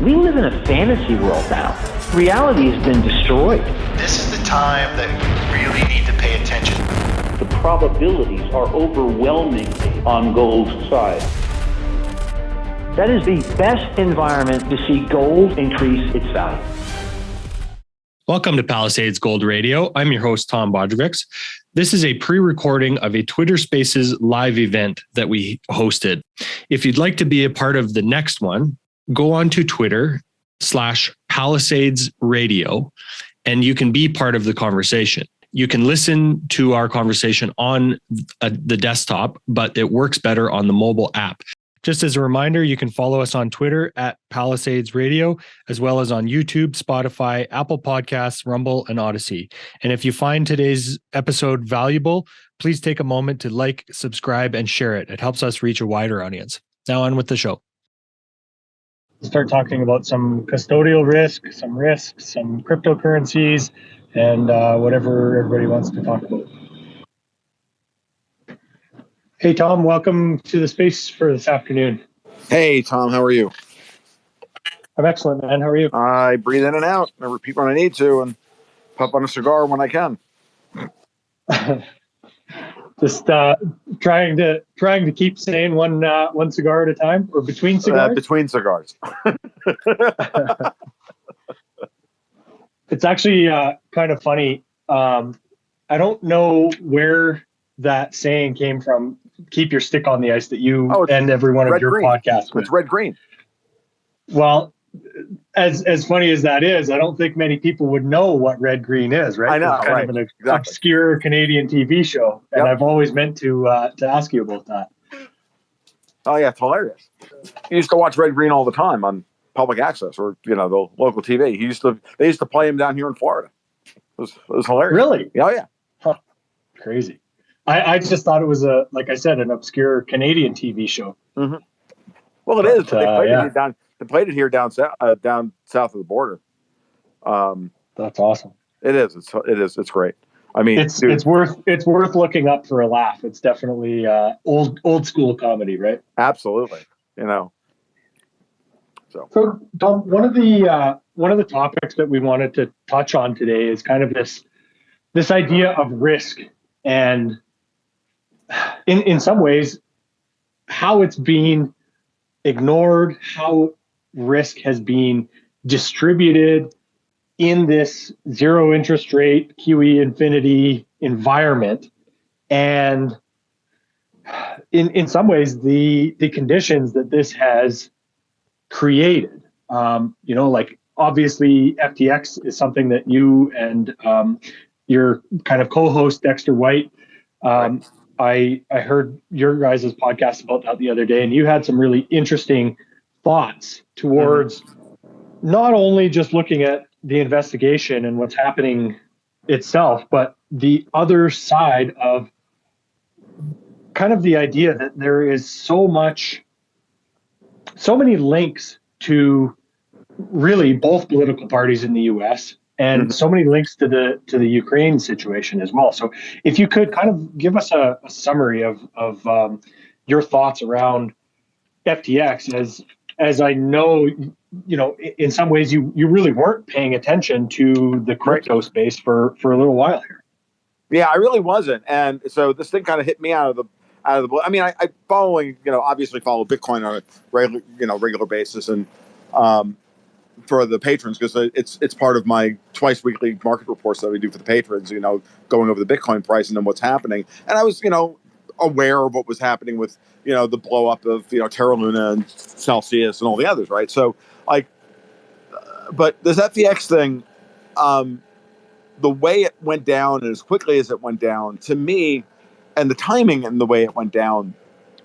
We live in a fantasy world now. Reality has been destroyed. This is the time that you really need to pay attention. The probabilities are overwhelmingly on gold's side. That is the best environment to see gold increase its value. Welcome to Palisades Gold Radio. I'm your host, Tom Bodrovics. This is a pre-recording of a Twitter Spaces live event that we hosted. If you'd like to be a part of the next one, go on to Twitter/Palisades Radio, and you can be part of the conversation. You can listen to our conversation on the desktop, but it works better on the mobile app. Just as a reminder, you can follow us on Twitter at Palisades Radio, as well as on YouTube, Spotify, Apple Podcasts, Rumble, and Odyssey. And if you find today's episode valuable, please take a moment to like, subscribe, and share it. It helps us reach a wider audience. Now on with the show. Start talking about some custodial risk, some risks, some cryptocurrencies, and whatever everybody wants to talk about. Hey, Tom, welcome to the space for this afternoon. Hey, Tom, how are you? I'm excellent, man. How are you? I breathe in and out. I repeat when I need to and puff on a cigar when I can. Just trying to keep saying one cigar at a time, or between cigars? Between cigars. It's actually kind of funny. I don't know where that saying came from. Keep your stick on the ice that you end every one of your podcasts with. It's red-green. Well, as funny as that is, I don't think many people would know what red-green is, right? I know, it's kind of an obscure Canadian TV show, and I've always meant to ask you about that. Oh yeah, it's hilarious. You used to watch red-green all the time on public access or the local TV. They used to play him down here in Florida. It was hilarious. Really? Oh yeah. Huh. Crazy. I just thought it was like I said, an obscure Canadian TV show. Mm-hmm. Well, it is. They played it here down south of the border. That's awesome. It is. It's great. I mean, it's worth looking up for a laugh. It's definitely old school comedy, right? Absolutely. So Tom, one of the topics that we wanted to touch on today is kind of this idea of risk, and in some ways how it's being ignored, how risk has been distributed in this zero interest rate QE infinity environment, and in some ways the conditions that this has created. Like obviously FTX is something that you and your kind of co-host Dexter White, I heard your guys' podcast about that the other day, and you had some really interesting thoughts towards not only just looking at the investigation and what's happening itself, but the other side of kind of the idea that there is so many links to really both political parties in the U.S. and so many links to the Ukraine situation as well. So if you could kind of give us a summary of your thoughts around FTX, as I know, in some ways you really weren't paying attention to the crypto space for a little while here. Yeah, I really wasn't. And so this thing kind of hit me out of the blue. I mean, I obviously follow Bitcoin on a regular basis, and for the patrons, because it's part of my twice weekly market reports that we do for the patrons, going over the Bitcoin price and then what's happening. And I was, aware of what was happening with, the blow up of, Terra Luna and Celsius and all the others. Right. So but this FTX thing, the way it went down and as quickly as it went down, to me, and the timing and the way it went down,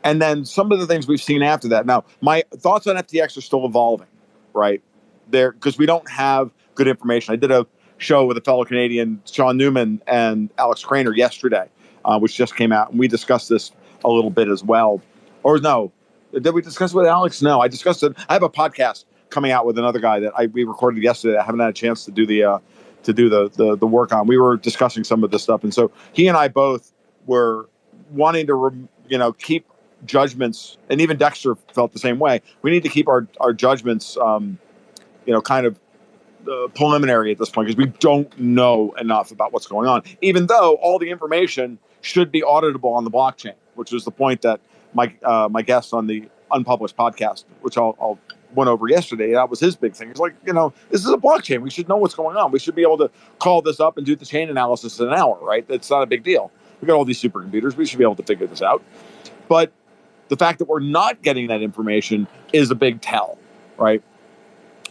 and then some of the things we've seen after that. Now, my thoughts on FTX are still evolving, right? Because we don't have good information. I did a show with a fellow Canadian, Sean Newman, and Alex Craner yesterday, which just came out, and we discussed this a little bit as well. Or no, did we discuss it with Alex? No, I discussed it. I have a podcast coming out with another guy that we recorded yesterday. I haven't had a chance to do the work on. We were discussing some of this stuff, and so he and I both were wanting to keep judgments, and even Dexter felt the same way. We need to keep our judgments kind of preliminary at this point because we don't know enough about what's going on, even though all the information should be auditable on the blockchain, which was the point that my guest on the unpublished podcast, which I'll went over yesterday, that was his big thing. It's like, this is a blockchain. We should know what's going on. We should be able to call this up and do the chain analysis in an hour, right? That's not a big deal. We got all these supercomputers. We should be able to figure this out. But the fact that we're not getting that information is a big tell, right?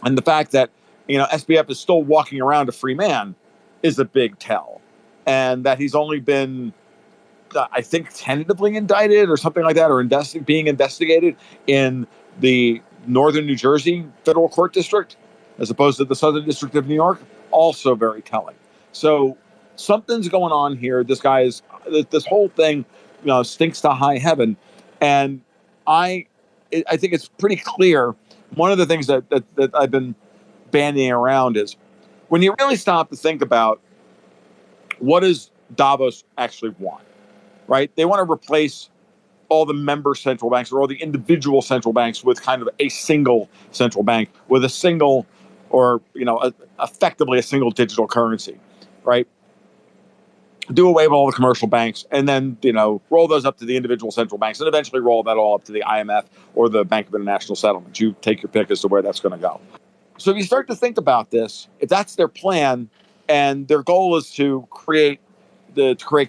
And the fact that, SBF is still walking around a free man is a big tell. And that he's only been, I think, tentatively indicted or something like that, or being investigated in the Northern New Jersey Federal Court District, as opposed to the Southern District of New York, also very telling. So something's going on here. This whole thing, stinks to high heaven. And I think it's pretty clear. One of the things that I've been bandying around is when you really stop to think about what does Davos actually want, right? They want to replace all the member central banks or all the individual central banks with kind of a single central bank with a single or, effectively a single digital currency, right? Do away with all the commercial banks and then, roll those up to the individual central banks and eventually roll that all up to the IMF or the Bank of International Settlements. You take your pick as to where that's going to go. So if you start to think about this, if that's their plan and their goal is to create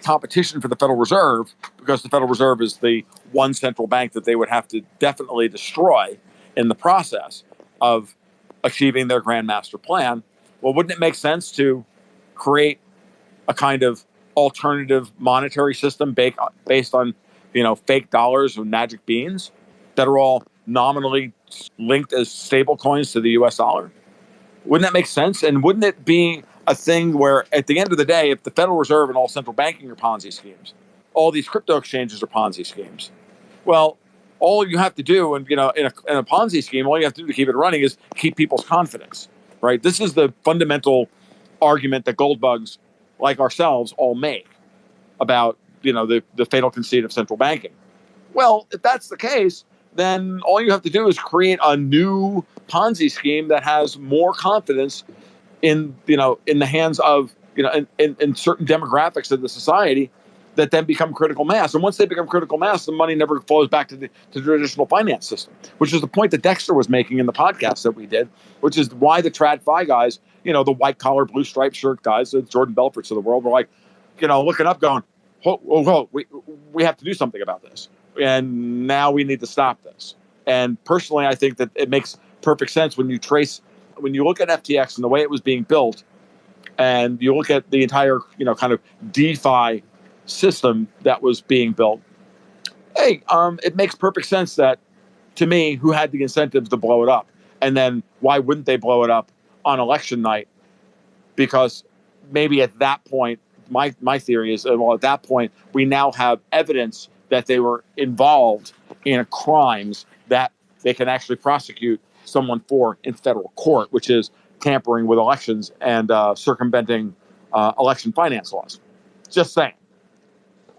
competition for the Federal Reserve, because the Federal Reserve is the one central bank that they would have to definitely destroy in the process of achieving their grand master plan, well, wouldn't it make sense to create a kind of alternative monetary system based on, fake dollars or magic beans that are all nominally linked as stable coins to the US dollar? Wouldn't that make sense? And wouldn't it be a thing where at the end of the day, if the Federal Reserve and all central banking are Ponzi schemes, all these crypto exchanges are Ponzi schemes, well, all you have to do, and in a Ponzi scheme, all you have to do to keep it running is keep people's confidence, right? This is the fundamental argument that gold bugs like ourselves all make about, the fatal conceit of central banking. Well, if that's the case, then all you have to do is create a new Ponzi scheme that has more confidence in the hands of, in certain demographics of the society that then become critical mass. And once they become critical mass, the money never flows back to the traditional finance system, which is the point that Dexter was making in the podcast that we did, which is why the TradFi guys, the white collar, blue striped shirt guys, the Jordan Belforts of the world, were like, looking up going, whoa, we have to do something about this. And now we need to stop this. And personally, I think that it makes perfect sense when you look at FTX and the way it was being built, and you look at the entire, kind of DeFi system that was being built. Hey, it makes perfect sense that, to me, who had the incentives to blow it up? And then why wouldn't they blow it up on election night? Because maybe at that point, my theory is, well, at that point, we now have evidence that they were involved in crimes that they can actually prosecute someone for in federal court, which is tampering with elections and circumventing election finance laws. Just saying.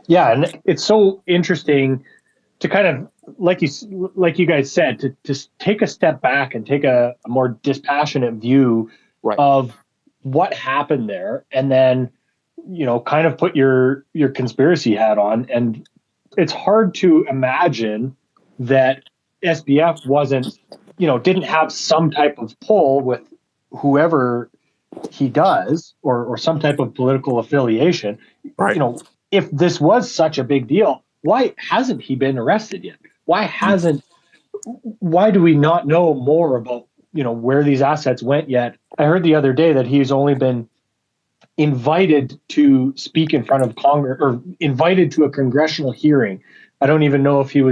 Yeah, and it's so interesting to kind of, like you guys said, to just take a step back and take a more dispassionate view of what happened there, and then kind of put your conspiracy hat on. And it's hard to imagine that SBF didn't have some type of pull with whoever he does, or some type of political affiliation. Right. If this was such a big deal, why hasn't he been arrested yet? Why do we not know more about, where these assets went yet? I heard the other day that he's only been invited to speak in front of Congress, or invited to a congressional hearing. I don't even know if he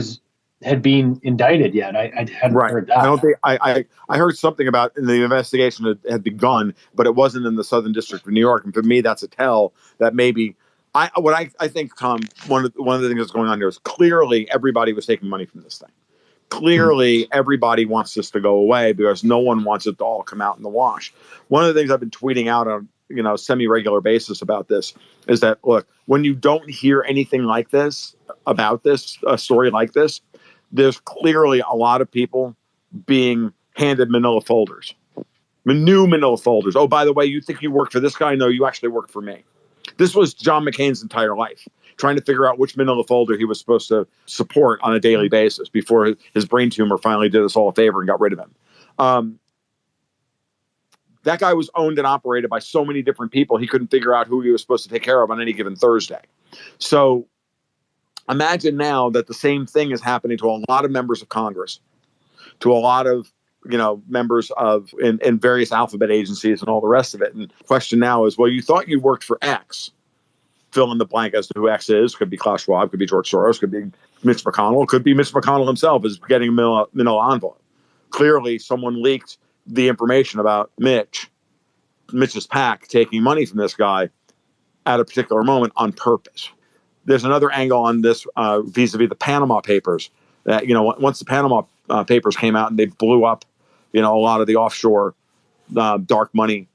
had been indicted yet. I hadn't heard that. I don't think I heard something about the investigation that had begun, but it wasn't in the Southern District of New York. And for me, that's a tell that maybe I think, Tom, one of the things that's going on here is clearly everybody was taking money from this thing. Clearly, everybody wants this to go away because no one wants it to all come out in the wash. One of the things I've been tweeting out on semi-regular basis about this is that, look, when you don't hear anything like this about this, a story like this, there's clearly a lot of people being handed manila folders. New manila folders. Oh, by the way, you think you work for this guy? No, you actually work for me. This was John McCain's entire life, trying to figure out which manila folder he was supposed to support on a daily basis before his brain tumor finally did us all a favor and got rid of him. That guy was owned and operated by so many different people, he couldn't figure out who he was supposed to take care of on any given Thursday. So imagine now that the same thing is happening to a lot of members of Congress, to a lot of members of in various alphabet agencies and all the rest of it. And the question now is, well, you thought you worked for X. Fill in the blank as to who X is. Could be Klaus Schwab, could be George Soros, could be Mitch McConnell, could be Mitch McConnell himself is getting a manila envelope. Clearly, someone leaked the information about Mitch's PAC taking money from this guy at a particular moment on purpose. There's another angle on this vis-a-vis the Panama Papers. That once the Panama Papers came out and they blew up, a lot of the offshore dark money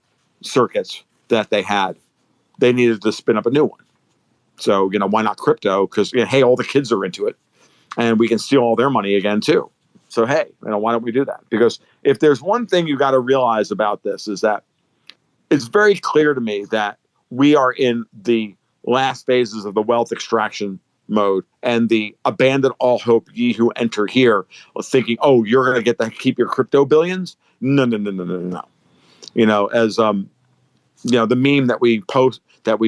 circuits that they had, they needed to spin up a new one. So why not crypto? Because hey, all the kids are into it, and we can steal all their money again too. So hey, why don't we do that? Because if there's one thing you got to realize about this is that it's very clear to me that we are in the last phases of the wealth extraction mode and the abandon all hope ye who enter here, thinking, oh, you're going to get to keep your crypto billions. No. As the meme that we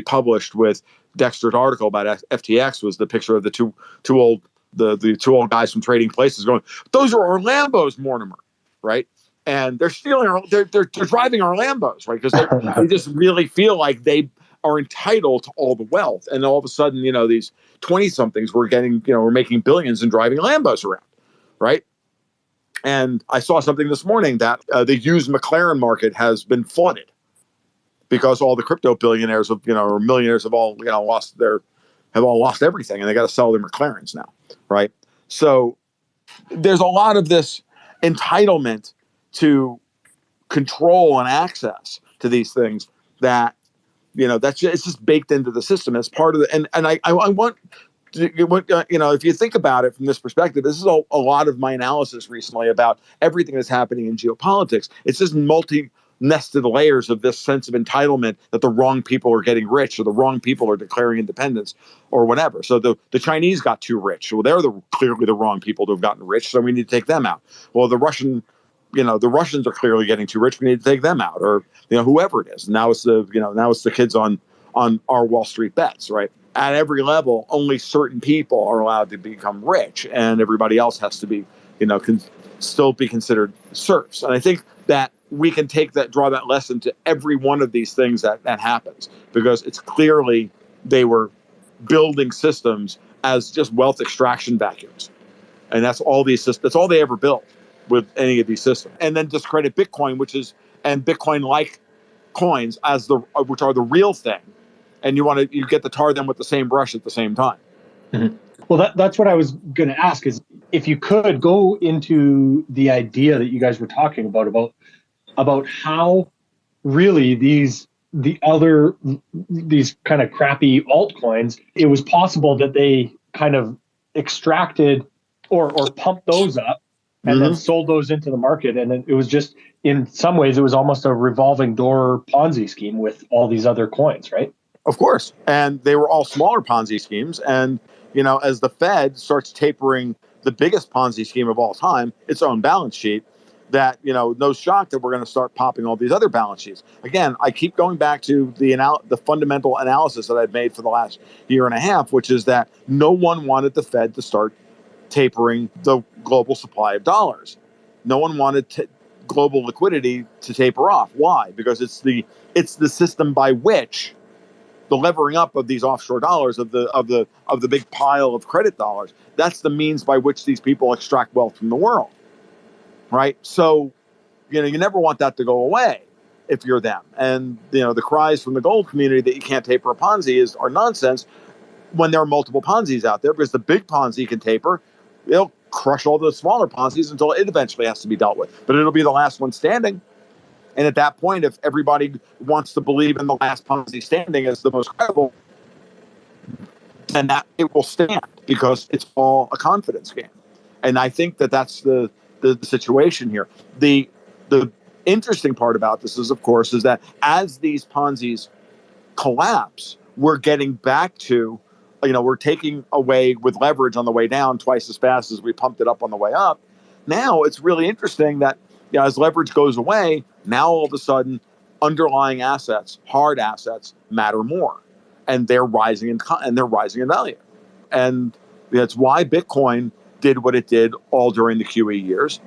published with Dexter's article about FTX was the picture of the two old guys from Trading Places going, those are our Lambos, Mortimer, right? And they're stealing they're driving our Lambos, right? Because they just really feel like they are entitled to all the wealth. And all of a sudden, these 20-somethings we're making billions and driving Lambos around, right? And I saw something this morning that the used McLaren market has been flooded because all the crypto billionaires or millionaires have all lost everything, and they got to sell their McLarens now, right? So there's a lot of this entitlement to control and access to these things that it's just baked into the system as part of the and I want to, if you think about it from this perspective, this is a lot of my analysis recently about everything that's happening in geopolitics. It's just multi-nested layers of this sense of entitlement that the wrong people are getting rich or the wrong people are declaring independence or whatever. So the Chinese got too rich. Well, they're clearly the wrong people to have gotten rich, so we need to take them out. Well, the Russians are clearly getting too rich. We need to take them out, or whoever it is. Now it's the kids on our Wall Street bets, right? At every level, only certain people are allowed to become rich, and everybody else has to be, still be considered serfs. And I think that we can draw that lesson to every one of these things that happens, because it's clearly they were building systems as just wealth extraction vacuums, and that's all they ever built with any of these systems. And then discredit Bitcoin, and Bitcoin-like coins as which are the real thing, and you get to tar them with the same brush at the same time. Mm-hmm. Well, that's what I was going to ask, is if you could go into the idea that you guys were talking about how really these kind of crappy altcoins, it was possible that they kind of extracted or pumped those up and then sold those into the market. And it was just, in some ways, it was almost a revolving door Ponzi scheme with all these other coins, right? Of course. And they were all smaller Ponzi schemes. And, as the Fed starts tapering the biggest Ponzi scheme of all time, its own balance sheet, that, no shock that we're going to start popping all these other balance sheets. Again, I keep going back to the fundamental analysis that I've made for the last year and a half, which is that no one wanted the Fed to start tapering the global supply of dollars. No one wanted global liquidity to taper off. Why? Because it's the system by which the levering up of these offshore dollars, of the big pile of credit dollars, that's the means by which these people extract wealth from the world. Right? So, you never want that to go away if you're them. And, the cries from the gold community that you can't taper a Ponzi are nonsense when there are multiple Ponzi's out there, because the big Ponzi can taper. It'll crush all the smaller Ponzi's until it eventually has to be dealt with. But it'll be the last one standing. And at that point, if everybody wants to believe in the last Ponzi standing as the most credible, then that it will stand, because it's all a confidence game. And I think that that's the situation here. The interesting part about this is, of course, is that as these Ponzi's collapse, we're getting back to, we're taking away with leverage on the way down twice as fast as we pumped it up on the way up. Now it's really interesting that as leverage goes away, now all of a sudden underlying assets, hard assets, matter more, and they're rising in value, and that's why Bitcoin did what it did all during the QE years.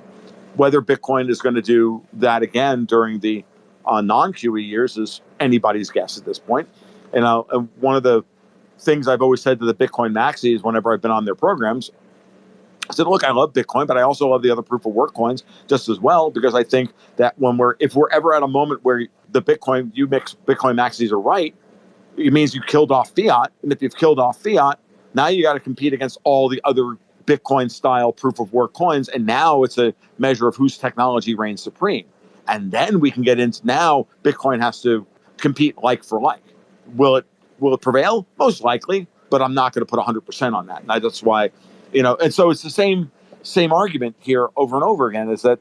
Whether Bitcoin is going to do that again during the non-QE years is anybody's guess at this point. And one of the things I've always said to the Bitcoin maxis whenever I've been on their programs, I said, look, I love Bitcoin, but I also love the other proof of work coins just as well, because I think that if we're ever at a moment where the Bitcoin maxis are right, it means you killed off fiat. And if you've killed off fiat, now you got to compete against all the other Bitcoin style proof of work coins. And now it's a measure of whose technology reigns supreme. And then we can get into, now Bitcoin has to compete like for like. Will it prevail? Most likely, but I'm not going to put 100% on that. And that's why, and so it's the same argument here over and over again, is that,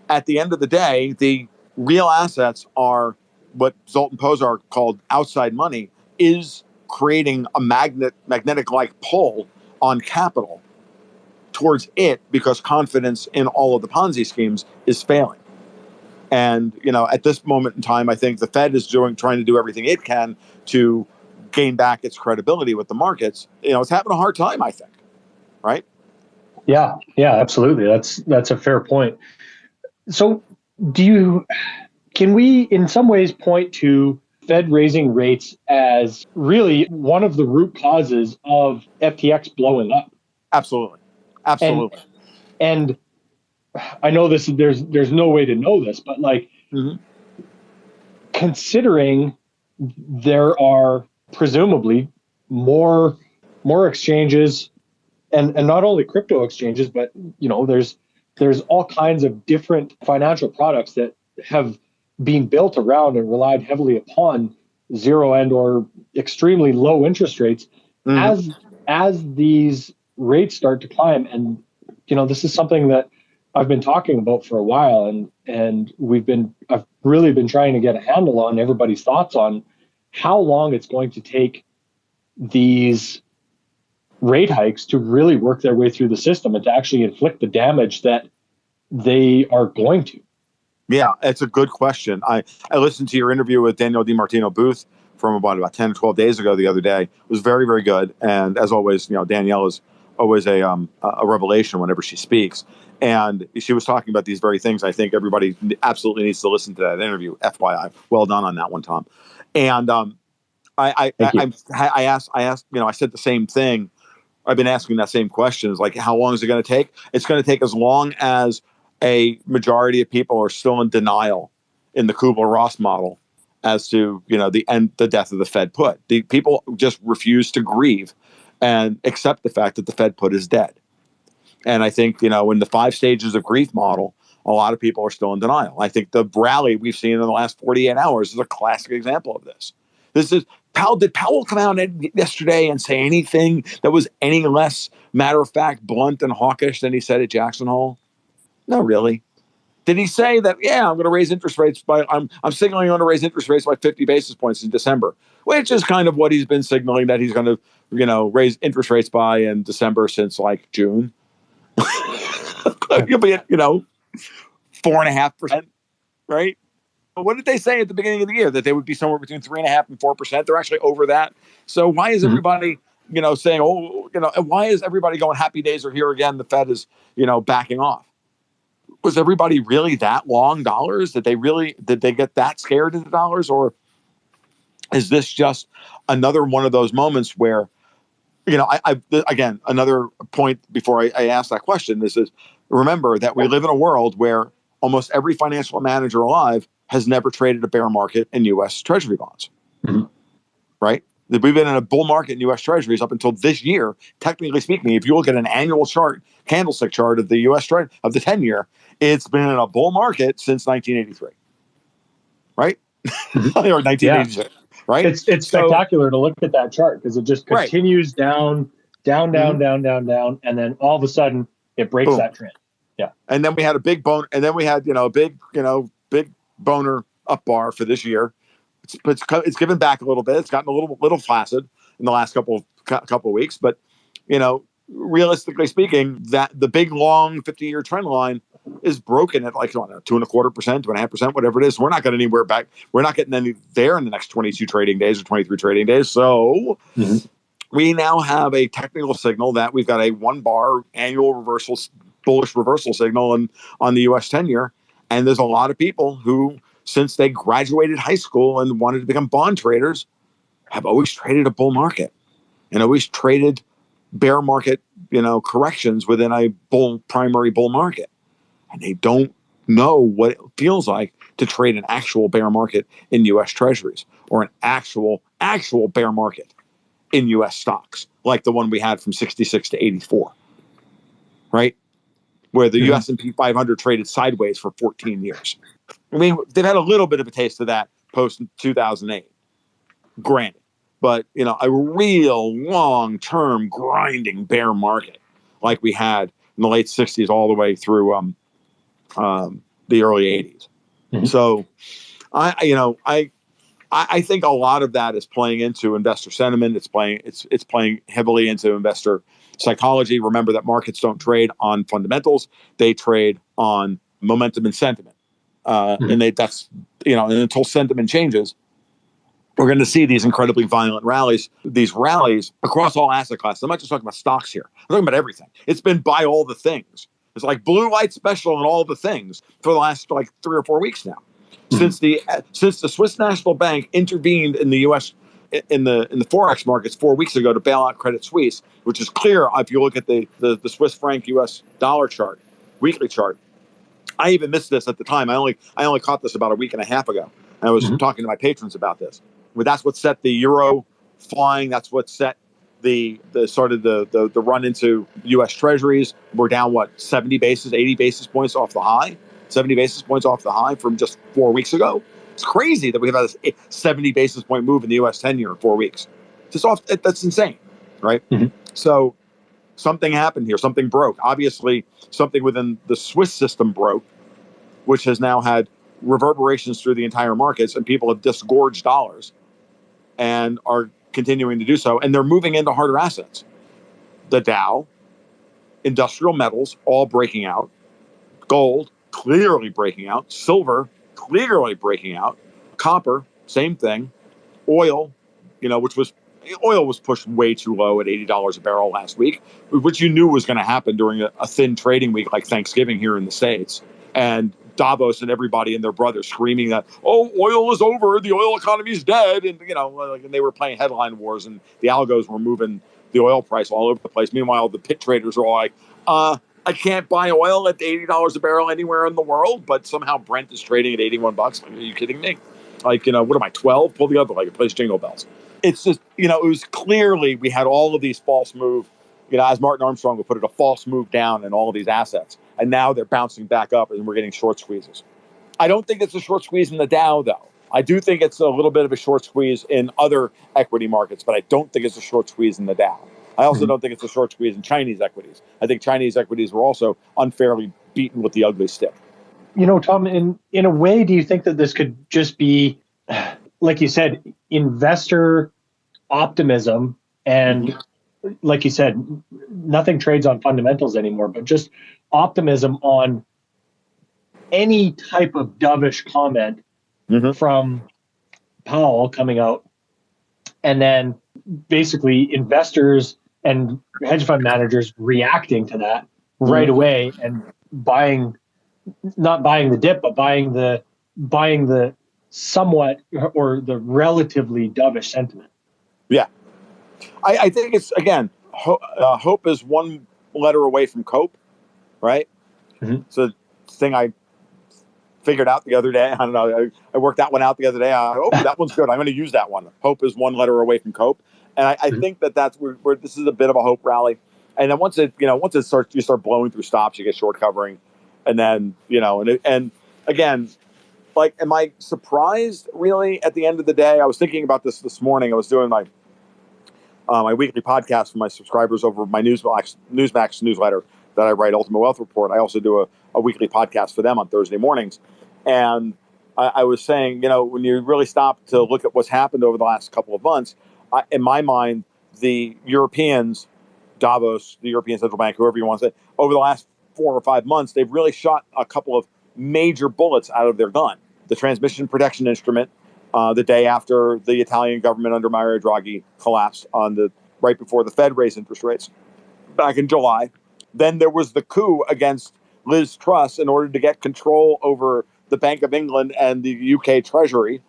at the end of the day, the real assets are what Zoltan Pozar called outside money, is creating a magnetic-like pull on capital towards it, because confidence in all of the Ponzi schemes is failing. And, at this moment in time, I think the Fed is trying to do everything it can to gain back its credibility with the markets. It's having a hard time, I think. Right? Yeah, absolutely. That's a fair point. So can we in some ways point to Fed raising rates as really one of the root causes of FTX blowing up? Absolutely. And I know there's no way to know this, but considering there are presumably more exchanges, and not only crypto exchanges, but there's all kinds of different financial products that have been built around and relied heavily upon zero and or extremely low interest rates. As these rates start to climb, and this is something that I've been talking about for a while, and I've really been trying to get a handle on everybody's thoughts on how long it's going to take these rate hikes to really work their way through the system and to actually inflict the damage that they are going to. Yeah, it's a good question. I listened to your interview with Daniel DiMartino Booth from about 10 or 12 days ago the other day. It was very, very good. And as always, Danielle is always a revelation whenever she speaks. And she was talking about these very things. I think everybody absolutely needs to listen to that interview. FYI, well done on that one, Tom. And I asked, I said the same thing. I've been asking that same question. Is like, how long is it going to take? It's going to take as long as a majority of people are still in denial in the Kubler-Ross model as to, the death of the Fed put. The people just refuse to grieve and accept the fact that the Fed put is dead. And I think, in the 5 stages of grief model, a lot of people are still in denial. I think the rally we've seen in the last 48 hours is a classic example of this. Did Powell come out yesterday and say anything that was any less matter of fact, blunt and hawkish than he said at Jackson Hole? No, really. Did he say that, I'm going to raise interest rates I'm signaling I'm going to raise interest rates by 50 basis points in December, which is kind of what he's been signaling that he's going to, raise interest rates by in December since like June. You'll be at, 4.5%, right? What did they say at the beginning of the year? That they would be somewhere between 3.5% and 4%. They're actually over that. So why is everybody, saying, why is everybody going, happy days are here again? The Fed is, backing off. Was everybody really that long dollars? Did they get that scared into dollars? Or is this just another one of those moments where, again, another point before I ask that question, is remember that we live in a world where almost every financial manager alive has never traded a bear market in U.S. Treasury bonds, right? We've been in a bull market in U.S. Treasuries up until this year. Technically speaking, if you look at an annual chart, candlestick chart of the U.S. of the 10-year, it's been in a bull market since 1983, right? Or 1986, right? It's spectacular to look at that chart because it just continues down, and then all of a sudden it breaks that trend. Yeah. And then we had a big bone, and then we had, big boner up bar for this year. It's given back a little bit. It's gotten a little flaccid in the last couple of weeks, but realistically speaking, that the big long 50-year trend line is broken at like 2.25%, 2.5%, whatever it is. We're not getting anywhere back. We're not getting any there in the next 22 trading days or 23 trading days. So we now have a technical signal that we've got a 1 bar annual bullish reversal signal on the US 10-year. And there's a lot of people who, since they graduated high school and wanted to become bond traders, have always traded a bull market and always traded bear market, corrections within a primary bull market. And they don't know what it feels like to trade an actual bear market in US Treasuries or an actual bear market in US stocks, like the one we had from 66 to 84, right? Where the S&P 500 traded sideways for 14 years. I mean, they've had a little bit of a taste of that post 2008, granted. But, a real long-term grinding bear market like we had in the late 60s all the way through the early 80s. So, I think a lot of that is playing into investor sentiment. It's playing heavily into investor psychology. Remember that markets don't trade on fundamentals; they trade on momentum and sentiment. And until sentiment changes, we're going to see these incredibly violent rallies. These rallies across all asset classes. I'm not just talking about stocks here. I'm talking about everything. It's been buy all the things. It's like blue light special and all the things for the last 3 or 4 weeks now. Since the Swiss National Bank intervened in the U.S. in the forex markets 4 weeks ago to bail out Credit Suisse, which is clear if you look at the Swiss franc U.S. dollar chart, weekly chart. I even missed this at the time. I only caught this about a week and a half ago. And I was talking to my patrons about this. But that's what set the euro flying. That's what set the run into U.S. Treasuries. We're down 80 basis points off the high. 70 basis points off the high from just 4 weeks ago. It's crazy that we've had a 70 basis point move in the U.S. 10-year in 4 weeks. That's insane, right? So something happened here. Something broke. Obviously, something within the Swiss system broke, which has now had reverberations through the entire markets, and people have disgorged dollars and are continuing to do so. And they're moving into harder assets. The Dow, industrial metals, all breaking out. Gold, clearly breaking out. Silver, clearly breaking out. Copper, same thing. Oil, oil was pushed way too low at $80 a barrel last week, which you knew was going to happen during a thin trading week like Thanksgiving here in the States. And Davos and everybody and their brothers screaming that, oil is over, the oil economy is dead. And, and they were playing headline wars, and the algos were moving the oil price all over the place. Meanwhile, the pit traders are all like, I can't buy oil at $80 a barrel anywhere in the world, but somehow Brent is trading at $81. Are you kidding me? What am I, 12? Pull the other leg, it plays jingle bells. It's just, it was clearly we had all of these false move, as Martin Armstrong would put it, a false move down in all of these assets. And now they're bouncing back up and we're getting short squeezes. I don't think it's a short squeeze in the Dow, though. I do think it's a little bit of a short squeeze in other equity markets, but I don't think it's a short squeeze in the Dow. I also don't think it's a short squeeze in Chinese equities. I think Chinese equities were also unfairly beaten with the ugly stick. Tom, in a way, do you think that this could just be, like you said, investor optimism and, like you said, nothing trades on fundamentals anymore, but just optimism on any type of dovish comment from Powell coming out, and then basically investors and hedge fund managers reacting to that right away and not buying the dip, but buying the somewhat or the relatively dovish sentiment. Yeah. I think it's, again, hope is one letter away from cope, right? It's a thing I figured out the other day. I don't know. I worked that one out the other day. That one's good. I'm going to use that one. Hope is one letter away from cope. And I think that's where this is a bit of a hope rally. And then once it starts, you start blowing through stops, you get short covering. And then, and again, am I surprised really at the end of the day? I was thinking about this morning. I was doing my weekly podcast for my subscribers over my Newsmax newsletter that I write, Ultimate Wealth Report. I also do a weekly podcast for them on Thursday mornings. And I was saying, when you really stop to look at what's happened over the last couple of months, in my mind, the Europeans, Davos, the European Central Bank, whoever you want to say, over the last 4 or 5 months, they've really shot a couple of major bullets out of their gun. The transmission protection instrument, the day after the Italian government under Mario Draghi collapsed right before the Fed raised interest rates back in July. Then there was the coup against Liz Truss in order to get control over the Bank of England and the UK Treasury.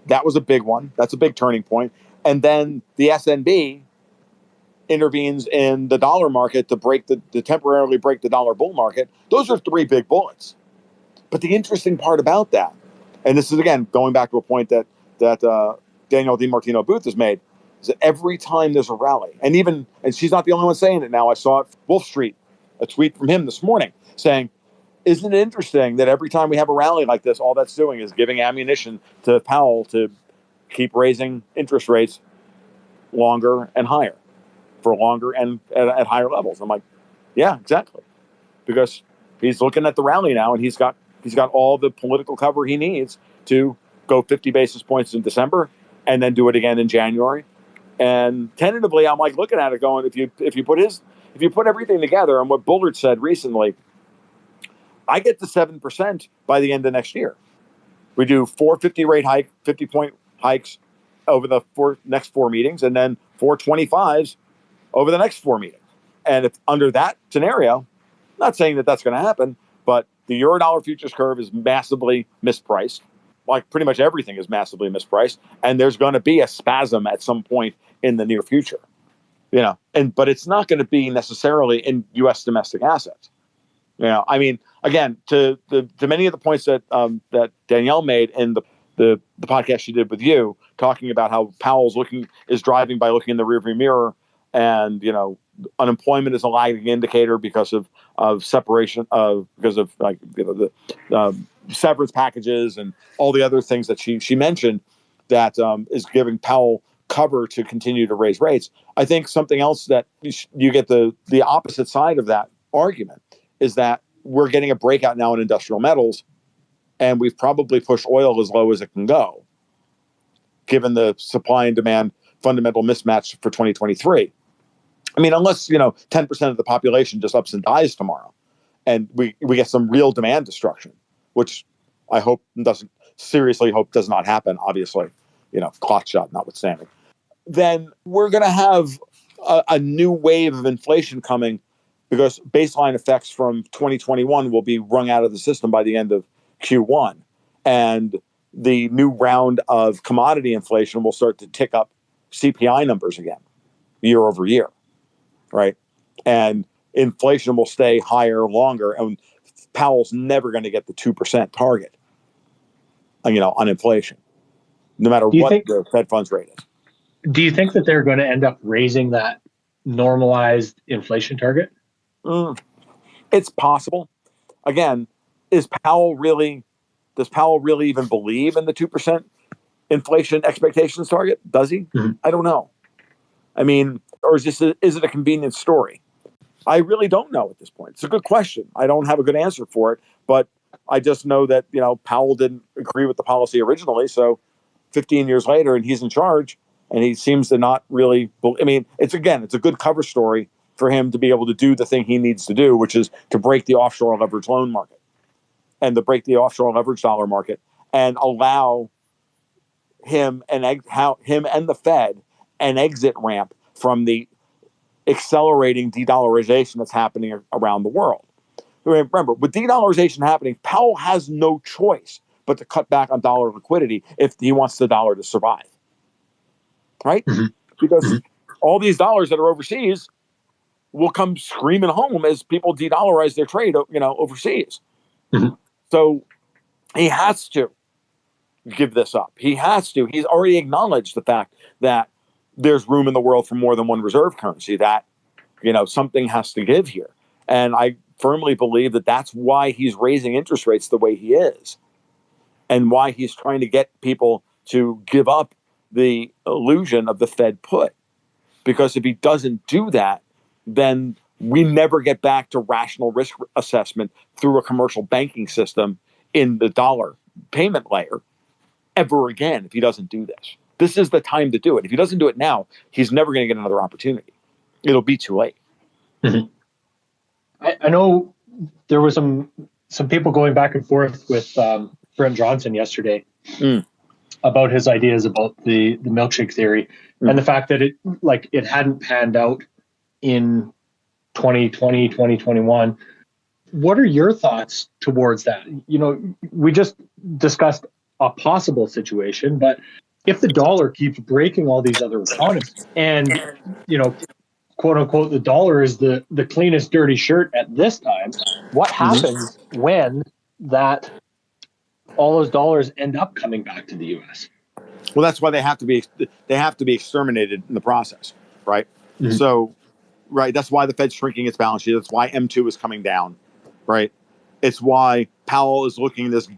That was a big one. That's a big turning point. And then the SNB intervenes in the dollar market to temporarily break the dollar bull market. Those are 3 big bullets. But the interesting part about that, and this is again going back to a point that Danielle DiMartino Booth has made, is that every time there's a rally, and she's not the only one saying it now. I saw it, Wolf Street, a tweet from him this morning saying, isn't it interesting that every time we have a rally like this, all that's doing is giving ammunition to Powell to keep raising interest rates longer and higher, for longer and at higher levels. I'm like, yeah, exactly. Because he's looking at the rally now, and he's got all the political cover he needs to go 50 basis points in December and then do it again in January. And tentatively, I'm like looking at it going, if you put everything together, and what Bullard said recently, I get to 7% by the end of next year. We do 450 rate hike, 50-point hikes over the next 4 meetings, and then 425s over the next 4 meetings. And if under that scenario, not saying that that's going to happen, but the Eurodollar futures curve is massively mispriced. Like pretty much everything is massively mispriced, and there's going to be a spasm at some point in the near future, but it's not going to be necessarily in U.S. domestic assets. I mean, again, to many of the points that Danielle made in the podcast she did with you, talking about how Powell's is driving by looking in the rearview mirror, and unemployment is a lagging indicator because of separation because of the severance packages and all the other things that she mentioned that is giving Powell cover to continue to raise rates. I think something else that you get the opposite side of that argument is that we're getting a breakout now in industrial metals, and we've probably pushed oil as low as it can go, given the supply and demand fundamental mismatch for 2023. I mean, unless 10% of the population just ups and dies tomorrow, and we get some real demand destruction, which I does not happen. Obviously, clock shot notwithstanding, then we're going to have a new wave of inflation coming, because baseline effects from 2021 will be wrung out of the system by the end of Q1, and the new round of commodity inflation will start to tick up CPI numbers again, year over year. Right. And inflation will stay higher longer. And Powell's never going to get the 2% target, on inflation, no matter what the Fed funds rate is. Do you think that they're going to end up raising that normalized inflation target? It's possible. Again, does Powell really even believe in the 2% inflation expectations target? Does he? Mm-hmm. I don't know. I mean, or is it a convenient story? I really don't know at this point. It's a good question. I don't have a good answer for it, but I just know that, Powell didn't agree with the policy originally. So 15 years later, and he's in charge, and he seems to not really, it's a good cover story for him to be able to do the thing he needs to do, which is to break the offshore leverage loan market and to break the offshore leverage dollar market and allow him and the Fed an exit ramp from the accelerating de-dollarization that's happening around the world. Remember, with de-dollarization happening, Powell has no choice but to cut back on dollar liquidity if he wants the dollar to survive. Right? Mm-hmm. Because all these dollars that are overseas will come screaming home as people de-dollarize their trade, overseas. Mm-hmm. So he has to give this up. He has to. He's already acknowledged the fact that there's room in the world for more than one reserve currency, that, something has to give here. And I firmly believe that that's why he's raising interest rates the way he is, and why he's trying to get people to give up the illusion of the Fed put. Because if he doesn't do that, then we never get back to rational risk assessment through a commercial banking system in the dollar payment layer ever again if he doesn't do this. This is the time to do it. If he doesn't do it now, he's never going to get another opportunity. It'll be too late. Mm-hmm. I know there was some people going back and forth with Brent Johnson yesterday about his ideas about the milkshake theory and the fact that it hadn't panned out in 2020, 2021. What are your thoughts towards that? We just discussed a possible situation, but if the dollar keeps breaking all these other economies and, quote unquote, the dollar is the cleanest dirty shirt at this time, what happens when all those dollars end up coming back to the U.S.? Well, that's why they have to be exterminated in the process, right? Mm-hmm. So, right, that's why the Fed's shrinking its balance sheet. That's why M2 is coming down, right? It's why Powell is looking this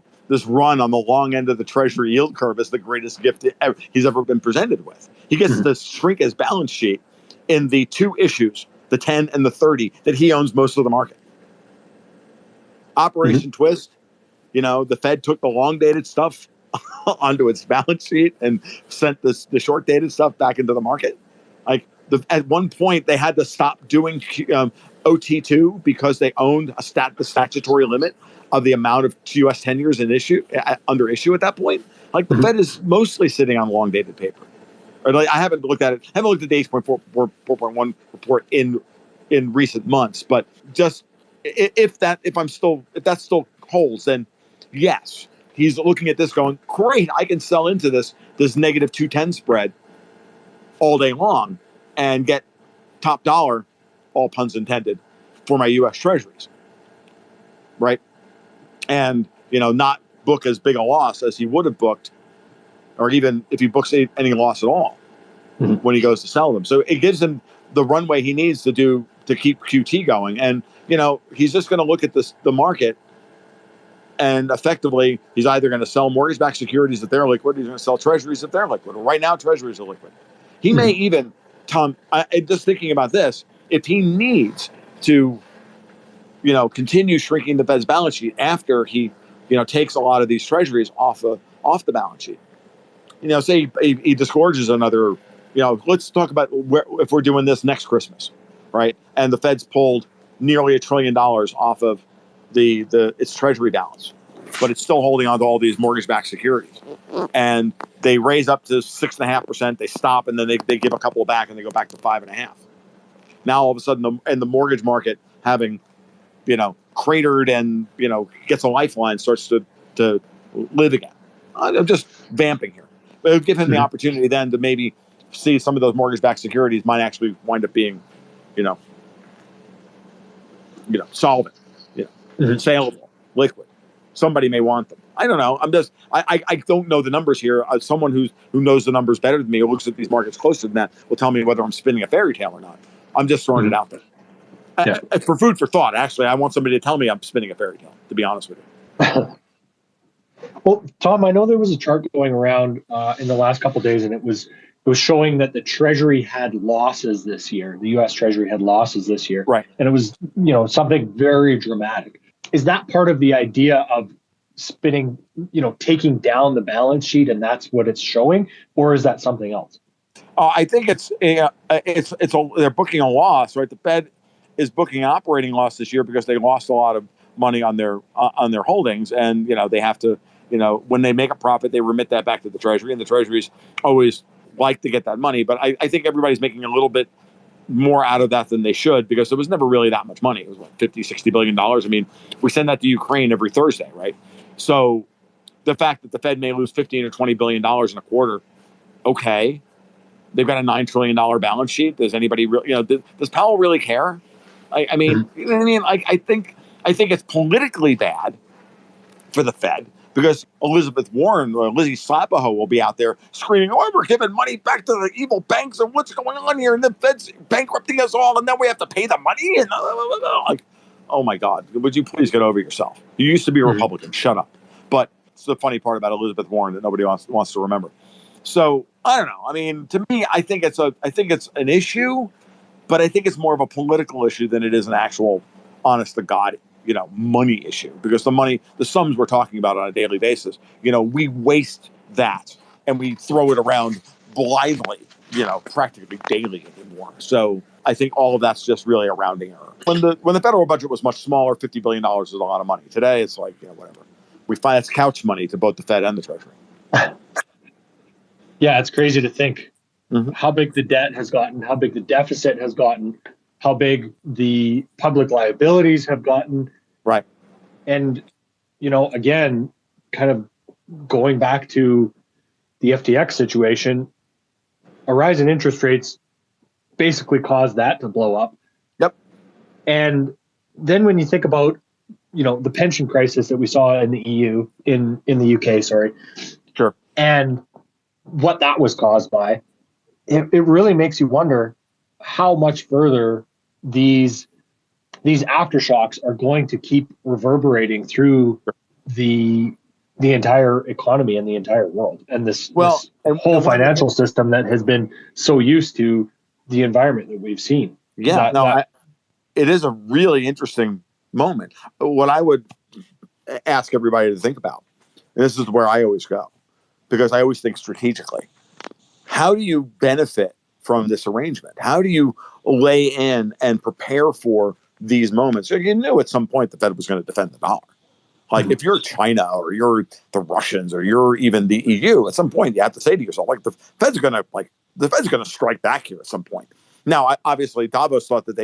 run on the long end of the Treasury yield curve as the greatest gift he's ever been presented with. He gets to shrink his balance sheet in the two issues, the 10 and the 30, that he owns most of the market. Operation Twist, the Fed took the long-dated stuff onto its balance sheet and sent the short-dated stuff back into the market. At one point, they had to stop doing OT2 because they owned the statutory limit of the amount of U.S. 10-years under issue at that point. The Fed is mostly sitting on long-dated paper. I haven't looked at it. I haven't looked at the 4.1 report in recent months, but just if that still holds, then yes, he's looking at this going, great, I can sell into this negative 210 spread all day long and get top dollar, all puns intended, for my U.S. Treasuries, right? And not book as big a loss as he would have booked, or even if he books any loss at all when he goes to sell them. So it gives him the runway he needs to keep QT going. And he's just going to look at the market, and effectively he's either going to sell mortgage-backed securities if they're liquid, he's going to sell treasuries if they're liquid. Right now, treasuries are liquid. He may even, Tom, just thinking about this, if he needs to, continue shrinking the Fed's balance sheet after he, takes a lot of these treasuries off the balance sheet. Say he disgorges another, let's talk about if we're doing this next Christmas, right? And the Fed's pulled nearly $1 trillion off of its treasury balance, but it's still holding on to all these mortgage-backed securities. And they raise up to 6.5%, they stop, and then they give a couple back, and they go back to 5.5%. Now all of a sudden, the mortgage market having, cratered and gets a lifeline, starts to live again. I'm just vamping here. But it would give him the opportunity then to maybe see some of those mortgage-backed securities might actually wind up being, solvent, saleable, liquid. Somebody may want them. I don't know. I don't know the numbers here. Someone who knows the numbers better than me, who looks at these markets closer than that, will tell me whether I'm spinning a fairy tale or not. I'm just throwing it out there. For food for thought, actually, I want somebody to tell me I'm spinning a fairy tale, to be honest with you. Well, Tom, I know there was a chart going around in the last couple of days, and it was showing that the Treasury had losses this year. The U.S. Treasury had losses this year. Right. And it was, something very dramatic. Is that part of the idea of spinning, taking down the balance sheet, and that's what it's showing? Or is that something else? I think they're booking a loss, right? The Fed is booking an operating loss this year because they lost a lot of money on their holdings, and they have to, when they make a profit, they remit that back to the Treasury, and the Treasuries always like to get that money. But I think everybody's making a little bit more out of that than they should, because there was never really that much money. It was what, $50-60 billion. I mean, we send that to Ukraine every Thursday, right? So the fact that the Fed may lose $15 or $20 billion in a quarter, okay. They've got a $9 trillion balance sheet. Does anybody really, does Powell really care? I mean, you know what I mean? I think it's politically bad for the Fed, because Elizabeth Warren or Lizzie Slapaho will be out there screaming, "Oh, we're giving money back to the evil banks, and what's going on here? And the Fed's bankrupting us all, and then we have to pay the money." And like, oh my God, would you please get over yourself? You used to be a Republican. Shut up. But it's the funny part about Elizabeth Warren that nobody wants to remember. So I don't know. I mean, to me, I think it's an issue, But I think it's more of a political issue than it is an actual, honest to God, money issue. Because the sums we're talking about on a daily basis, we waste that and we throw it around blithely, practically daily anymore. So I think all of that's just really a rounding error. When the federal budget was much smaller, $50 billion was a lot of money. Today, it's like, whatever. We find it's couch money to both the Fed and the Treasury. Yeah, it's crazy to think how big the debt has gotten, how big the deficit has gotten, how big the public liabilities have gotten. Right. And, again, kind of going back to the FTX situation, a rise in interest rates basically caused that to blow up. Yep. And then when you think about, the pension crisis that we saw in the EU, in the UK, sorry. Sure. And what that was caused by, it really makes you wonder how much further these aftershocks are going to keep reverberating through the entire economy and the entire world, and this whole financial system that has been so used to the environment that we've seen. Yeah, it is a really interesting moment. What I would ask everybody to think about, and this is where I always go, because I always think strategically. How do you benefit from this arrangement? How do you lay in and prepare for these moments? You knew at some point the Fed was going to defend the dollar. Like if you're China or you're the Russians or you're even the EU, at some point you have to say to yourself, the Fed's going to strike back here at some point. Now, obviously, Davos thought that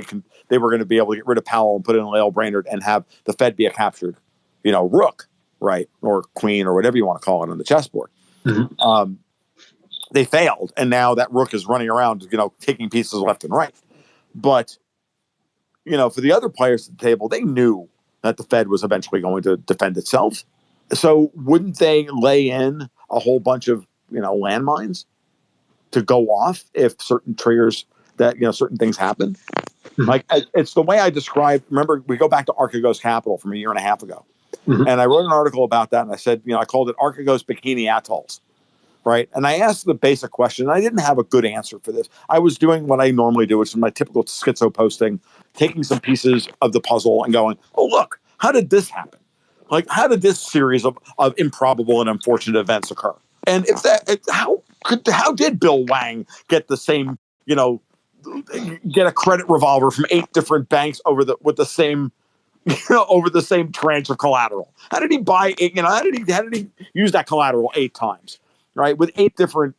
they were going to be able to get rid of Powell and put in Lael Brainerd and have the Fed be a captured, rook, right, or queen or whatever you want to call it on the chessboard. Mm-hmm. They failed, and now that rook is running around, taking pieces left and right. But, for the other players at the table, they knew that the Fed was eventually going to defend itself. So wouldn't they lay in a whole bunch of, landmines to go off if certain triggers that, certain things happen? Mm-hmm. Like, it's the way I described. Remember, we go back to Archegos Capital from a year and a half ago. Mm-hmm. And I wrote an article about that, and I said, I called it Archegos Bikini Atolls. Right. And I asked the basic question. I didn't have a good answer for this. I was doing what I normally do, which is my typical schizo posting, taking some pieces of the puzzle and going, oh, look, how did this happen? Like, how did this series of improbable and unfortunate events occur? And how did Bill Wang get the same, get a credit revolver from 8 different banks with the same, over the same tranche of collateral? How did he buy it? How did he use that collateral 8 times? Right, with 8 different,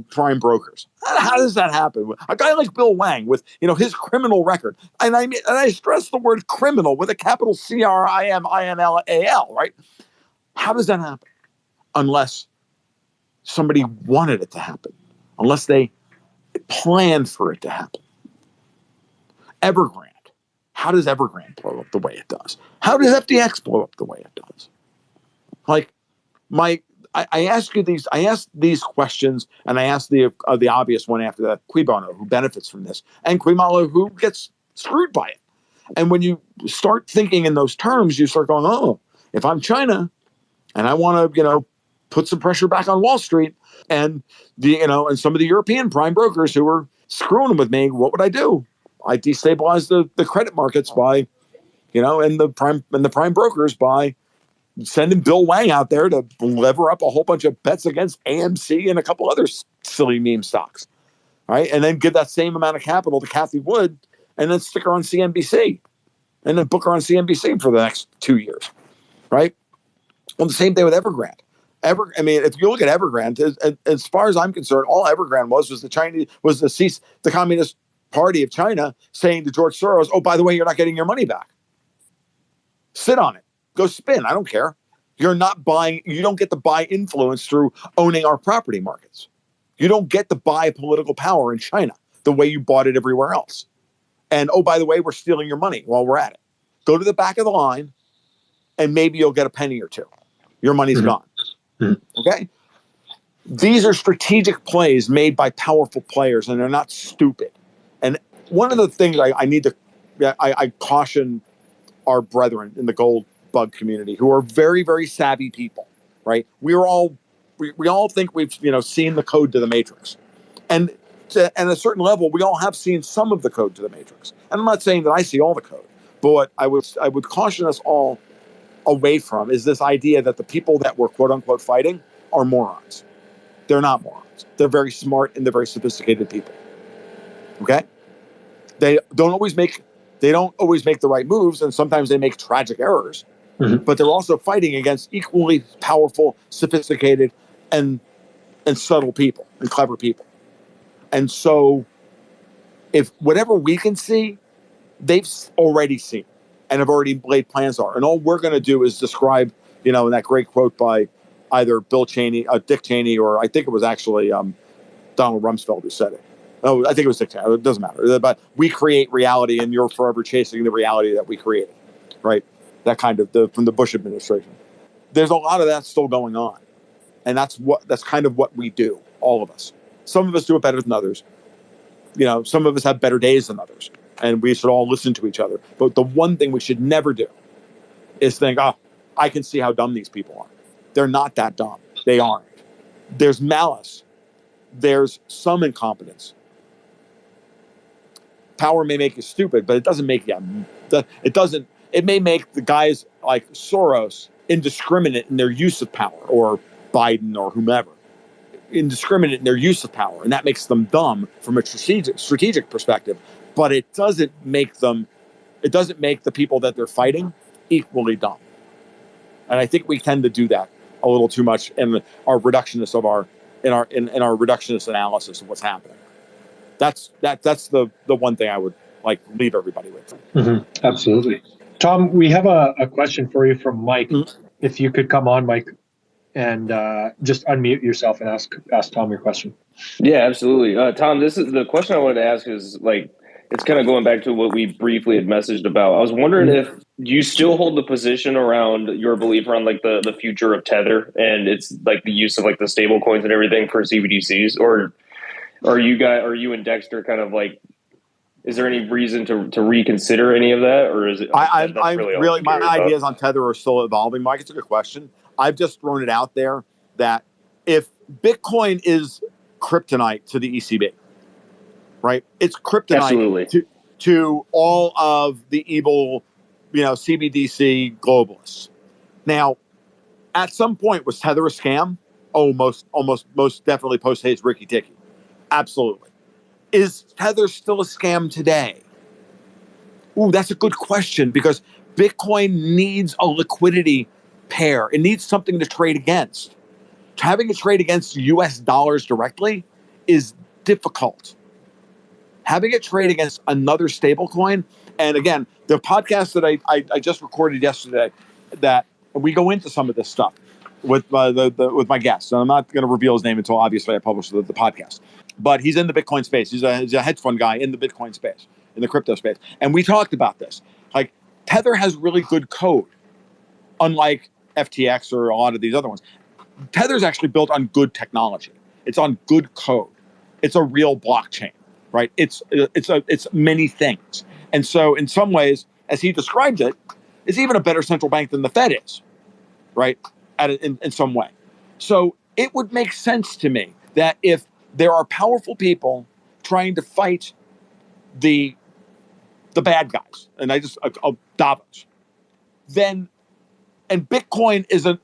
prime brokers. How does that happen? A guy like Bill Wang with, his criminal record, and I stress the word criminal with a capital CRIMINAL, right? How does that happen? Unless somebody wanted it to happen, unless they planned for it to happen. Evergrande. How does Evergrande blow up the way it does? How does FTX blow up the way it does? Like I ask these questions, and I ask the obvious one after that: Cui bono, who benefits from this, and cui malo, who gets screwed by it. And when you start thinking in those terms, you start going, oh, if I'm China and I want to, put some pressure back on Wall Street and and some of the European prime brokers who are screwing with me, what would I do? I destabilize the credit markets by, and the prime brokers by sending Bill Wang out there to lever up a whole bunch of bets against AMC and a couple other silly meme stocks, right? And then give that same amount of capital to Cathie Wood and then stick her on CNBC and then book her on CNBC for the next 2 years, right? Well, the same thing with Evergrande. If you look at Evergrande, as far as I'm concerned, all Evergrande was the Communist Party of China saying to George Soros, oh, by the way, you're not getting your money back. Sit on it. Go spin. I don't care. You're not buying. You don't get to buy influence through owning our property markets. You don't get to buy political power in China the way you bought it everywhere else. And, oh, by the way, we're stealing your money while we're at it. Go to the back of the line and maybe you'll get a penny or two. Your money's gone. Mm-hmm. Okay? These are strategic plays made by powerful players, and they're not stupid. And one of the things I caution our brethren in the gold bug community, who are very, very savvy people, right? We all think we've seen the code to the matrix, and at a certain level, we all have seen some of the code to the matrix. And I'm not saying that I see all the code, but what I would caution us all away from is this idea that the people that we're quote unquote fighting are morons. They're not morons. They're very smart and they're very sophisticated people. Okay? They don't always make the right moves, and sometimes they make tragic errors. Mm-hmm. But they're also fighting against equally powerful, sophisticated, and subtle people and clever people. And so, if whatever we can see, they've already seen and have already laid plans are. And all we're going to do is describe, in that great quote by either Dick Cheney, or I think it was actually Donald Rumsfeld who said it. Oh, I think it was Dick Cheney. It doesn't matter. But we create reality, and you're forever chasing the reality that we created, right? That kind of from the Bush administration. There's a lot of that still going on, and that's kind of what we do, all of us. Some of us do it better than others. Some of us have better days than others, and we should all listen to each other. But the one thing we should never do is think, I can see how dumb these people are. They're not that dumb. They aren't. There's malice. There's some incompetence. Power may make you stupid, but it doesn't make you. It may make the guys like Soros indiscriminate in their use of power, or Biden or whomever, indiscriminate in their use of power, and that makes them dumb from a strategic perspective. But it doesn't make the people that they're fighting equally dumb. And I think we tend to do that a little too much in our reductionist reductionist analysis of what's happening. That's the one thing I would leave everybody with. Mm-hmm. Absolutely. Tom, we have a question for you from Mike. Mm-hmm. If you could come on, Mike, and just unmute yourself and ask Tom your question. Yeah, absolutely. Tom, this is the question I wanted to ask is it's kind of going back to what we briefly had messaged about. I was wondering if you still hold the position around your belief around the future of Tether and it's the use of the stable coins and everything for CBDCs, or are you and Dexter kind of is there any reason to reconsider any of that, or is it? I'm really my ideas on Tether are still evolving, Mike. It's a good question. I've just thrown it out there that if Bitcoin is kryptonite to the ECB, right? It's kryptonite to all of the evil, CBDC globalists. Now, at some point, was Tether a scam? Oh, most definitely post haste Ricky Ticky. Absolutely. Is Tether still a scam today? Ooh, that's a good question, because Bitcoin needs a liquidity pair. It needs something to trade against. Having it trade against US dollars directly is difficult. Having it trade against another stable coin, and again, the podcast that I just recorded yesterday, that we go into some of this stuff with my guests. And I'm not going to reveal his name until obviously I publish the podcast. But he's in the Bitcoin space. He's a hedge fund guy in the Bitcoin space, in the crypto space. And we talked about this. Tether has really good code, unlike FTX or a lot of these other ones. Tether's actually built on good technology. It's on good code. It's a real blockchain, right? It's many things. And so in some ways, as he describes it, it's even a better central bank than the Fed is, right? In some way. So it would make sense to me that if there are powerful people trying to fight the bad guys, and Davos, then, and Bitcoin is a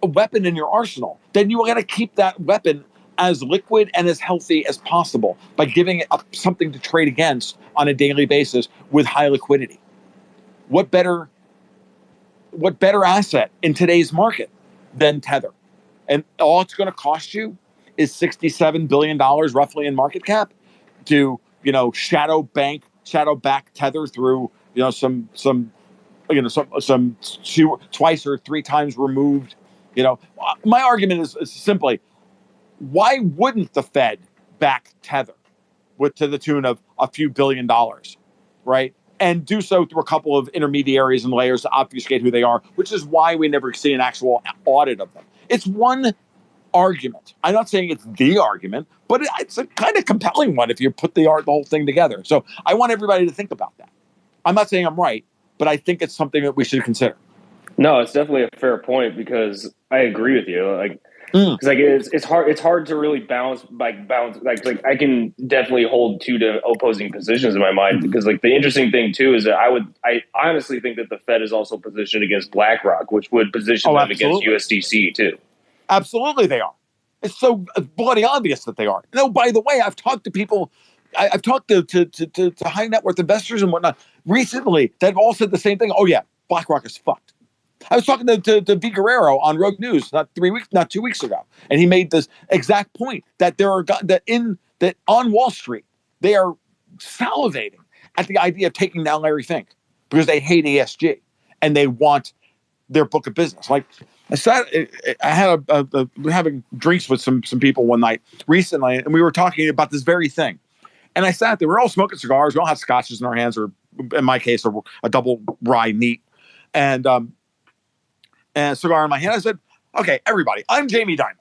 weapon in your arsenal, then you are going to keep that weapon as liquid and as healthy as possible by giving it something to trade against on a daily basis with high liquidity. What better asset in today's market than Tether? And all it's going to cost you is $67 billion roughly in market cap to, shadow back Tether through, some twice or three times removed. My argument is simply, why wouldn't the Fed back Tether to the tune of a few $1 billion, right? And do so through a couple of intermediaries and layers to obfuscate who they are, which is why we never see an actual audit of them. It's one argument. I'm not saying it's the argument, but it's a kind of compelling one if you put the whole thing together. So I want everybody to think about that. I'm not saying I'm right, but I think it's something that we should consider. No, it's definitely a fair point, because I agree with you. Because like it's hard to really balance like I can definitely hold two opposing positions in my mind, because like the interesting thing too is that I honestly think that the Fed is also positioned against BlackRock, which would position them against USDC too. Absolutely, they are. It's so bloody obvious that they are. No, by the way, I've talked to people. I've talked to high net worth investors and whatnot recently that have all said the same thing. Oh yeah, BlackRock is fucked. I was talking to V. Guerrero on Rogue News not 2 weeks ago, and he made this exact point that there are that on Wall Street they are salivating at the idea of taking down Larry Fink because they hate ESG and they want their book of business. Like we're having drinks with some people one night recently, and we were talking about this very thing. And I sat there. We're all smoking cigars. We all have scotches in our hands, or in my case, a double rye neat, and a cigar in my hand. I said, okay, everybody, I'm Jamie Dimon,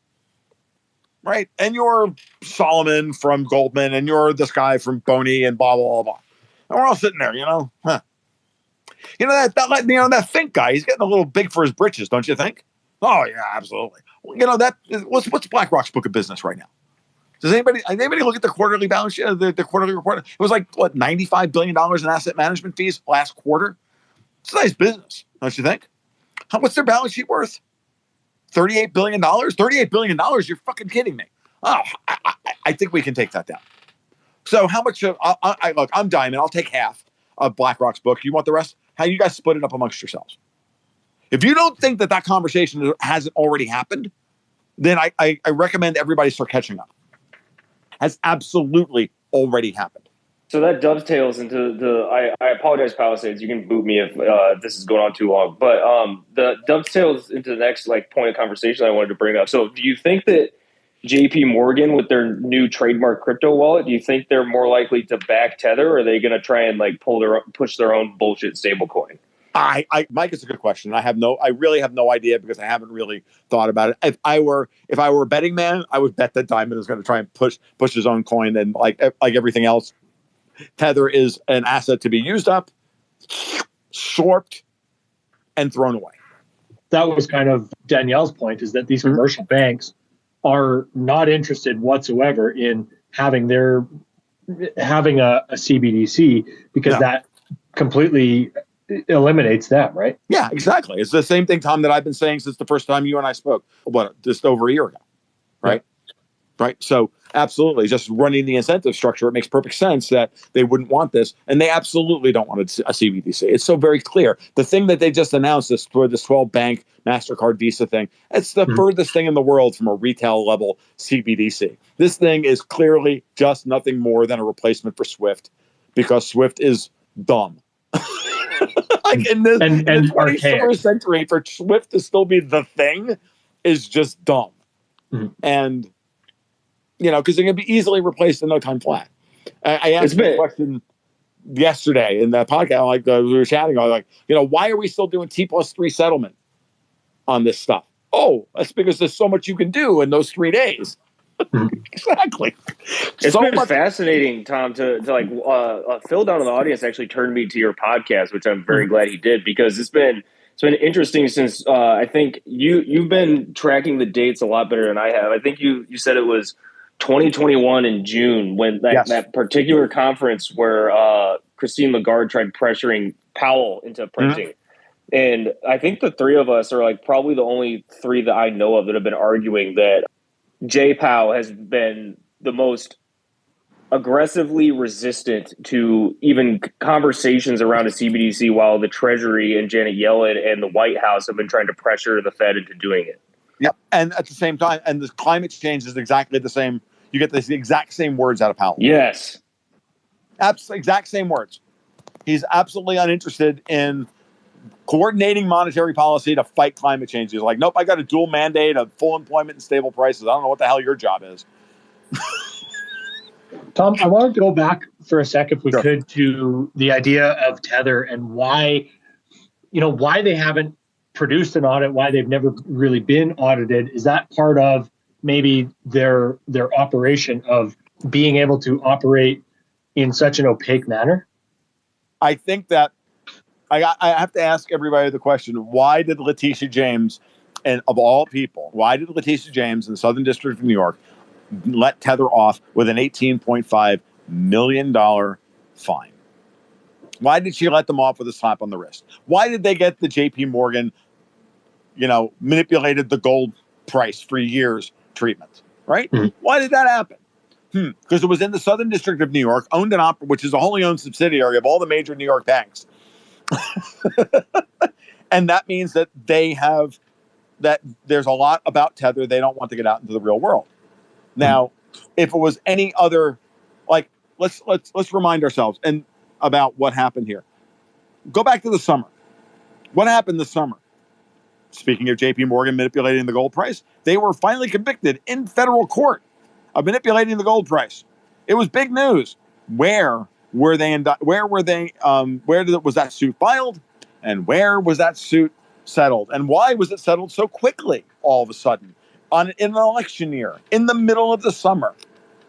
right? And you're Solomon from Goldman, and you're this guy from Boney, and blah, blah, blah, blah. And we're all sitting there, that Fink guy, he's getting a little big for his britches, don't you think? Oh, yeah, absolutely. What's BlackRock's book of business right now? Does anybody look at the quarterly balance sheet, the quarterly report? It was like, what, $95 billion in asset management fees last quarter? It's a nice business, don't you think? What's their balance sheet worth? $38 billion? $38 billion? You're fucking kidding me. Oh, I think we can take that down. So how much look, I'm Diamond. I'll take half of BlackRock's book. You want the rest? How you guys split it up amongst yourselves? If you don't think that conversation hasn't already happened, then I recommend everybody start catching up. Has absolutely already happened. So that dovetails into I apologize, Palisades. You can boot me if this is going on too long. But the dovetails into the next point of conversation I wanted to bring up. So do you think that JP Morgan, with their new trademark crypto wallet, do you think they're more likely to back Tether, or are they going to try and push their own bullshit stablecoin? Mike, it's a good question. I really have no idea because I haven't really thought about it. If I were a betting man, I would bet that Diamond is going to try and push his own coin, and like everything else, Tether is an asset to be used up, sorped, and thrown away. That was kind of Danielle's point, is that these commercial banks are not interested whatsoever in having a CBDC, because that completely eliminates them, right? Yeah, exactly. It's the same thing, Tom, that I've been saying since the first time you and I spoke, just over a year ago, right? Yeah. Right. So absolutely, just running the incentive structure, it makes perfect sense that they wouldn't want this, and they absolutely don't want a CBDC. It's so very clear. The thing that they just announced for this 12-bank MasterCard Visa thing, it's the furthest thing in the world from a retail level CBDC. This thing is clearly just nothing more than a replacement for SWIFT, because SWIFT is dumb. In the 21st century, for SWIFT to still be the thing is just dumb. Mm-hmm. And because they're going to be easily replaced in no time flat. I asked a question yesterday in that podcast, we were chatting, I was like, why are we still doing T+3 settlement on this stuff? Oh, that's because there's so much you can do in those 3 days. Exactly. It's been fascinating, Tom, to Phil down in the audience actually turned me to your podcast, which I'm very glad he did, because it's been interesting since I think you've been tracking the dates a lot better than I have. I think you said it was 2021 in June, when that particular conference where Christine Lagarde tried pressuring Powell into printing. Mm-hmm. And I think the three of us are probably the only three that I know of that have been arguing that Jay Powell has been the most aggressively resistant to even conversations around a CBDC, while the Treasury and Janet Yellen and the White House have been trying to pressure the Fed into doing it. Yep. And at the same time, and the climate change is exactly the same. You get the exact same words out of Powell. Yes. Exact same words. He's absolutely uninterested in coordinating monetary policy to fight climate change. He's like, nope, I got a dual mandate of full employment and stable prices. I don't know what the hell your job is. Tom, I want to go back for a sec, if we could, to the idea of Tether and why they haven't produced an audit, why they've never really been audited. Is that part of maybe their operation of being able to operate in such an opaque manner? I think that I have to ask everybody the question: why did Letitia James And of all people, why did Letitia James in the Southern District of New York let Tether off with an $18.5 million fine? Why did she let them off with a slap on the wrist? Why did they get the JP Morgan, manipulated the gold price for years treatment, right? Mm-hmm. Why did that happen? Because it was in the Southern District of New York, owned and operated, which is a wholly owned subsidiary of all the major New York banks. And that means that that there's a lot about Tether they don't want to get out into the real world. Now, if it was any other, let's remind ourselves and about what happened here. Go back to the summer. What happened this summer? Speaking of JP Morgan manipulating the gold price, they were finally convicted in federal court of manipulating the gold price. It was big news. Where was that suit filed? And where was that suit settled? And why was it settled so quickly all of a sudden in an election year, in the middle of the summer?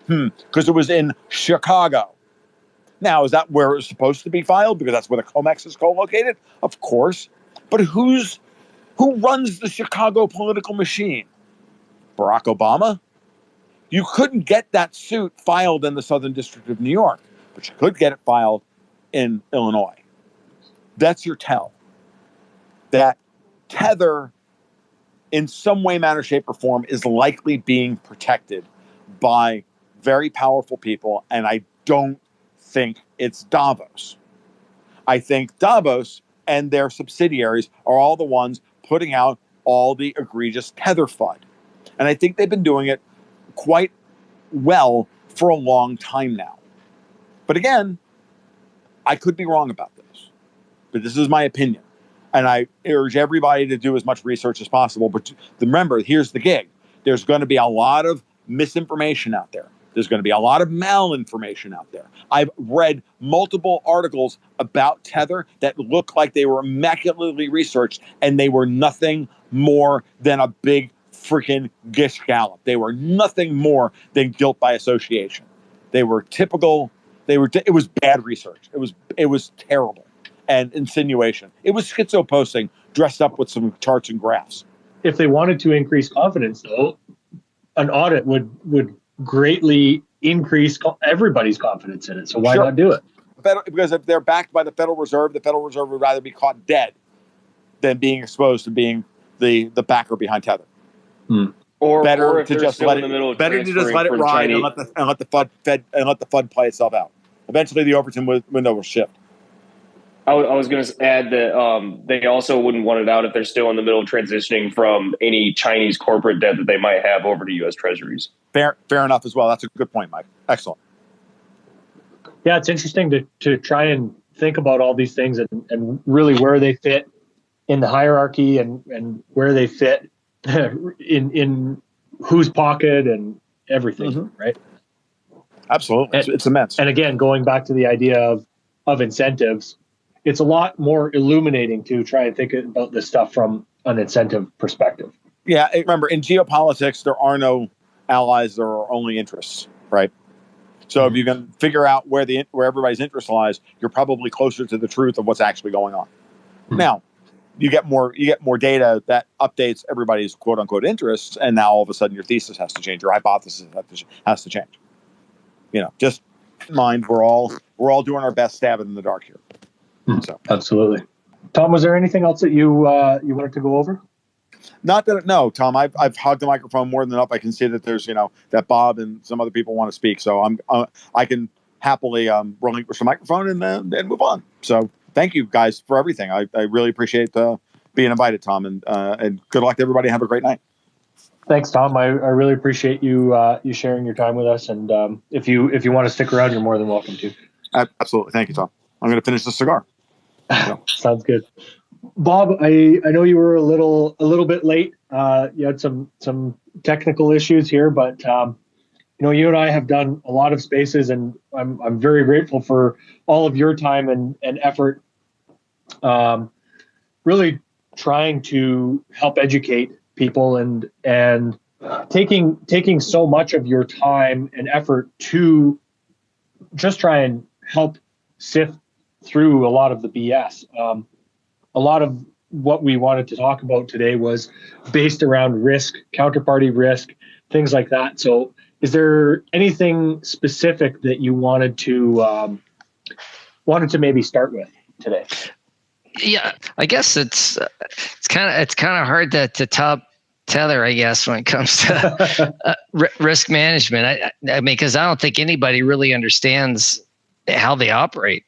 Because it was in Chicago. Now, is that where it was supposed to be filed? Because that's where the COMEX is co-located? Of course. But who runs the Chicago political machine? Barack Obama? You couldn't get that suit filed in the Southern District of New York, but you could get it filed in Illinois. That's your tell. That Tether, in some way, manner, shape, or form, is likely being protected by very powerful people, and I don't think it's Davos. I think Davos and their subsidiaries are all the ones putting out all the egregious Tether FUD. And I think they've been doing it quite well for a long time now. But again, I could be wrong about this. But this is my opinion. And I urge everybody to do as much research as possible. But remember, here's the gig. There's going to be a lot of misinformation out there. There's going to be a lot of malinformation out there. I've read multiple articles about Tether that look like they were immaculately researched, and they were nothing more than a big freaking gish gallop. They were nothing more than guilt by association. They were typical. It was bad research. It was terrible. And insinuation. It was schizo posting dressed up with some charts and graphs. If they wanted to increase confidence, though, an audit would greatly increase everybody's confidence in it. So why not do it? Because if they're backed by the Federal Reserve would rather be caught dead than being exposed to being the backer behind Tether. Or better if to just let it ride and let the FUD play itself out. Eventually, the Overton window will shift. I was going to add that they also wouldn't want it out if they're still in the middle of transitioning from any Chinese corporate debt that they might have over to U.S. Treasuries. Fair enough as well. That's a good point, Mike. Excellent. Yeah, it's interesting to try and think about all these things and really where they fit in the hierarchy and where they fit in whose pocket and everything, right? Absolutely. It's immense. And again, going back to the idea of incentives, it's a lot more illuminating to try and think about this stuff from an incentive perspective. Yeah, remember, in geopolitics, there are no allies, there are only interests, right? So if you can figure out where everybody's interest lies, you're probably closer to the truth of what's actually going on. Now, you get more data that updates everybody's quote unquote interests, and now all of a sudden your thesis has to change, your hypothesis has to change. Just mind we're all doing our best stabbing in the dark here. So absolutely. Tom, was there anything else that you wanted to go over? No, Tom. I've hogged the microphone more than enough. I can see that there's that Bob and some other people want to speak, so I can happily relinquish the microphone and move on. So thank you guys for everything. I really appreciate being invited, Tom, and good luck to everybody. Have a great night. Thanks, Tom. I really appreciate you sharing your time with us. And if you want to stick around, you're more than welcome to. Absolutely. Thank you, Tom. I'm going to finish the cigar. Sounds good. Bob, I know you were a little bit late. You had some technical issues here, but you and I have done a lot of spaces, and I'm very grateful for all of your time and effort. Really trying to help educate people and taking so much of your time and effort to just try and help sift through a lot of the BS. A lot of what we wanted to talk about today was based around risk, counterparty risk, things like that. So is there anything specific that you wanted to maybe start with today? Yeah, I guess it's kind of hard to top tether, I guess, when it comes to risk management. I mean, because I don't think anybody really understands how they operate.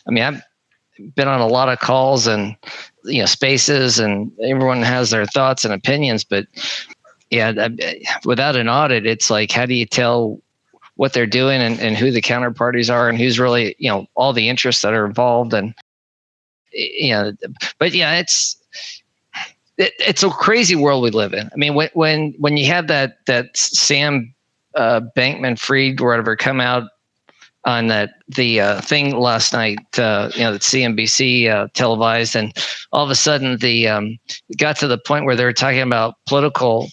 I mean, I've been on a lot of calls and spaces, and everyone has their thoughts and opinions. But yeah, without an audit, it's like, how do you tell what they're doing and who the counterparties are and who's really all the interests that are involved? And but yeah, it's a crazy world we live in. I mean, when you have that Sam Bankman-Fried or whatever come out on the thing last night, that CNBC televised, and all of a sudden it got to the point where they were talking about political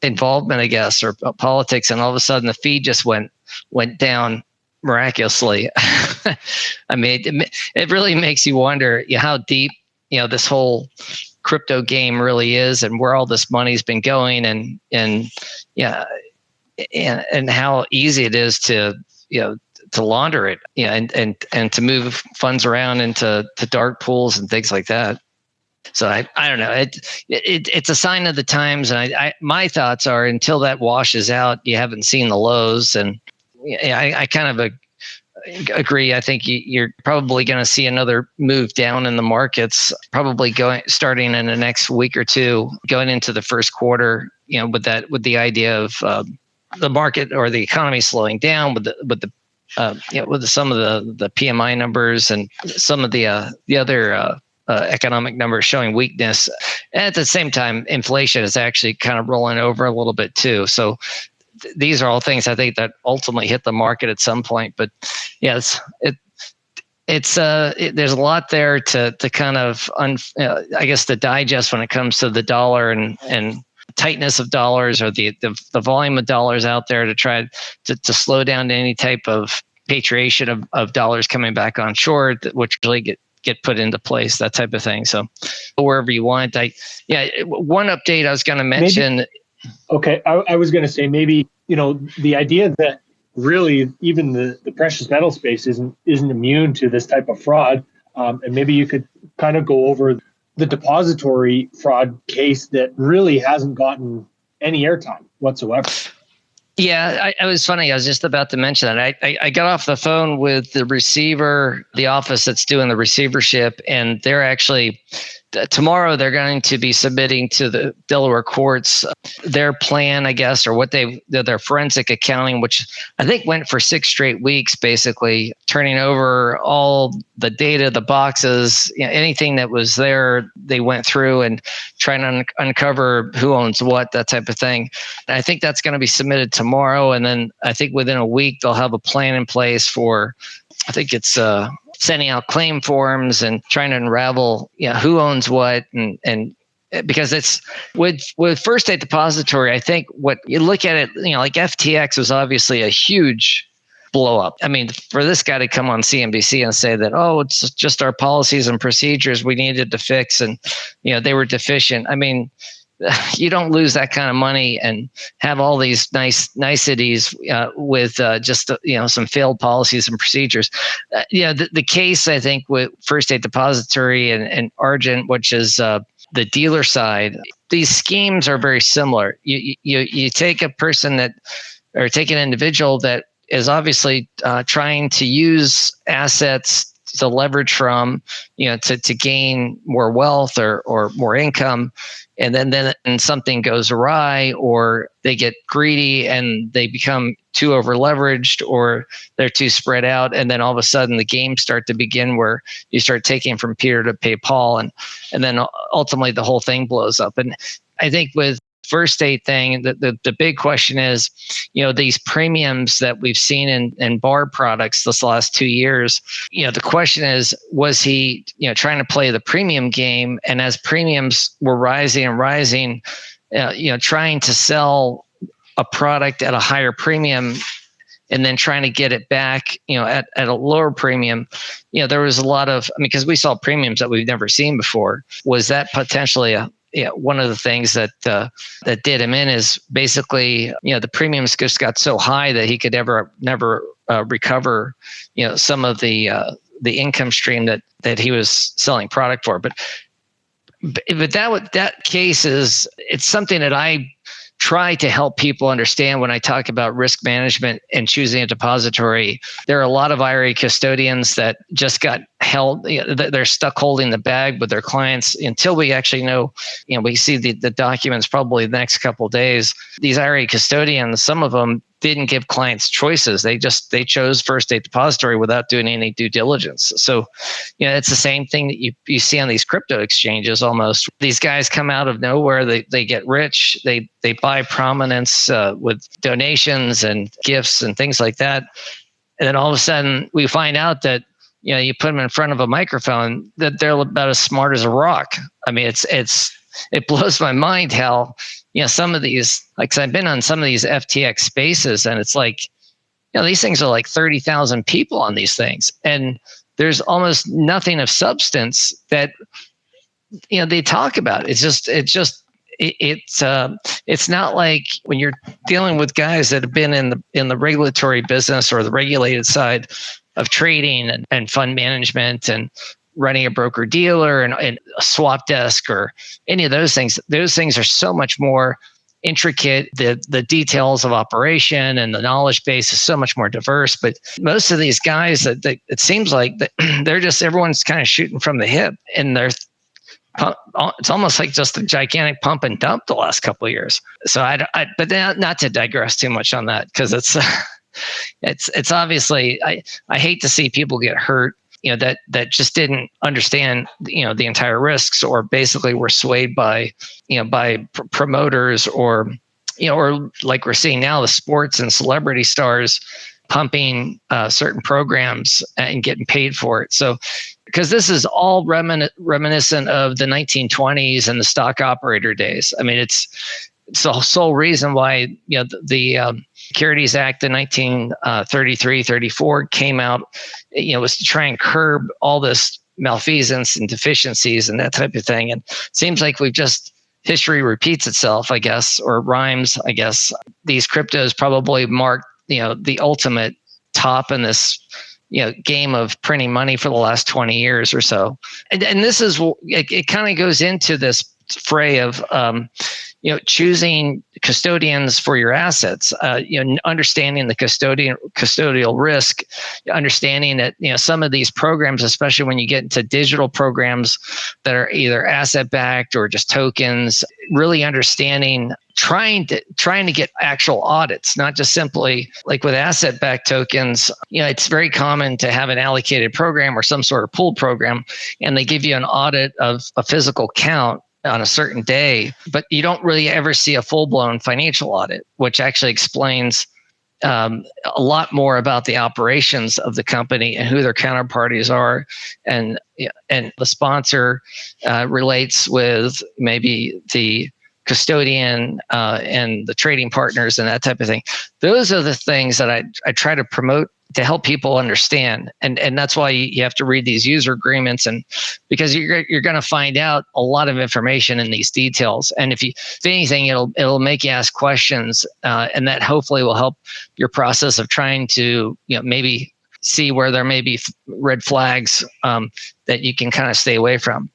involvement, I guess, or politics, and all of a sudden the feed just went down miraculously. I mean, it really makes you wonder how deep this whole crypto game really is, and where all this money's been going, and how easy it is to launder it, and to move funds around into dark pools and things like that. So I don't know. It's a sign of the times, and my thoughts are, until that washes out, you haven't seen the lows. And I kind of agree. I think you're probably going to see another move down in the markets, probably starting in the next week or two, going into the first quarter. With the idea of the market or the economy slowing down, with some of the PMI numbers and some of the other economic numbers showing weakness. And at the same time, inflation is actually kind of rolling over a little bit too. So these are all things I think that ultimately hit the market at some point. But yes, there's a lot there to kind of I guess to digest when it comes to the dollar and tightness of dollars, or the volume of dollars out there, to try to slow down any type of patriation of dollars coming back on shore, which really get put into place, that type of thing. So wherever you want. One update I was going to mention. Okay, I was going to say, maybe the idea that really even the precious metal space isn't immune to this type of fraud, and maybe you could kind of go over the depository fraud case that really hasn't gotten any airtime whatsoever. Yeah, I was funny. I was just about to mention that. I got off the phone with the receiver, the office that's doing the receivership, and they're actually, tomorrow they're going to be submitting to the Delaware courts their plan, I guess, or their forensic accounting, which I think went for 6 straight weeks, basically turning over all the data, the boxes, anything that was there, they went through and trying to uncover who owns what, that type of thing. And I think that's going to be submitted tomorrow. And then I think within a week, they'll have a plan in place for, I think it's sending out claim forms and trying to unravel who owns what, and because it's with First State Depository, I think what you look at it, like FTX was obviously a huge blow up. I mean, for this guy to come on CNBC and say that, it's just our policies and procedures we needed to fix, and they were deficient. I mean, you don't lose that kind of money and have all these niceties with just some failed policies and procedures. The case, I think, with First State Depository and Argent, which is the dealer side, these schemes are very similar. You take a person or take an individual that is obviously trying to use assets to leverage from, to gain more wealth or more income. And then something goes awry, or they get greedy and they become too over leveraged, or they're too spread out. And then all of a sudden the games start to begin where you start taking from Peter to pay Paul. And then ultimately the whole thing blows up. And I think with First State thing, the big question is, these premiums that we've seen in bar products this last 2 years, the question is, was he, trying to play the premium game? And as premiums were rising and rising, trying to sell a product at a higher premium and then trying to get it back, at a lower premium. There was a lot of, because we saw premiums that we've never seen before. Was that potentially one of the things that did him in? Is basically, the premiums just got so high that he could never recover, some of the income stream that he was selling product for. But that case it's something that I try to help people understand when I talk about risk management and choosing a depository. There are a lot of IRA custodians that just got held, they're stuck holding the bag with their clients until we actually know, we see the documents probably the next couple of days. These IRA custodians, some of them didn't give clients choices. They chose First State Depository without doing any due diligence. So, it's the same thing that you see on these crypto exchanges almost. These guys come out of nowhere, they get rich, they buy prominence with donations and gifts and things like that. And then all of a sudden we find out that, you put them in front of a microphone, that they're about as smart as a rock. I mean, it blows my mind how, some of these, like, 'cause I've been on some of these FTX spaces, and it's like, these things are like 30,000 people on these things, and there's almost nothing of substance that, they talk about. It's not like when you're dealing with guys that have been in the regulatory business or the regulated side of trading and fund management and running a broker dealer and a swap desk or any of those things. Those things are so much more intricate. The details of operation and the knowledge base is so much more diverse. But most of these guys, it seems like they're just, everyone's kind of shooting from the hip, and it's almost like just a gigantic pump and dump the last couple of years. So but not to digress too much on that, because it's obviously, I hate to see people get hurt, that just didn't understand, the entire risks, or basically were swayed by promoters, or like we're seeing now, the sports and celebrity stars pumping certain programs and getting paid for it. So, because this is all reminiscent of the 1920s and the stock operator days. I mean, it's the sole reason why, the Securities Act in 1933-34 came out, was to try and curb all this malfeasance and deficiencies and that type of thing. And it seems like history repeats itself, I guess, or rhymes, I guess. These cryptos probably marked, the ultimate top in this, game of printing money for the last 20 years or so. And this is, it kind of goes into this fray of, choosing custodians for your assets, understanding the custodial risk, understanding that, some of these programs, especially when you get into digital programs that are either asset backed or just tokens, really understanding, trying to get actual audits, not just simply like with asset backed tokens. It's very common to have an allocated program or some sort of pooled program, and they give you an audit of a physical count on a certain day, but you don't really ever see a full-blown financial audit, which actually explains a lot more about the operations of the company and who their counterparties are, and the sponsor relates with maybe the custodian and the trading partners and that type of thing. Those are the things that I try to promote to help people understand. And that's why you have to read these user agreements, and because you're going to find out a lot of information in these details. And if anything, it'll make you ask questions, and that hopefully will help your process of trying to, maybe see where there may be red flags that you can kind of stay away from.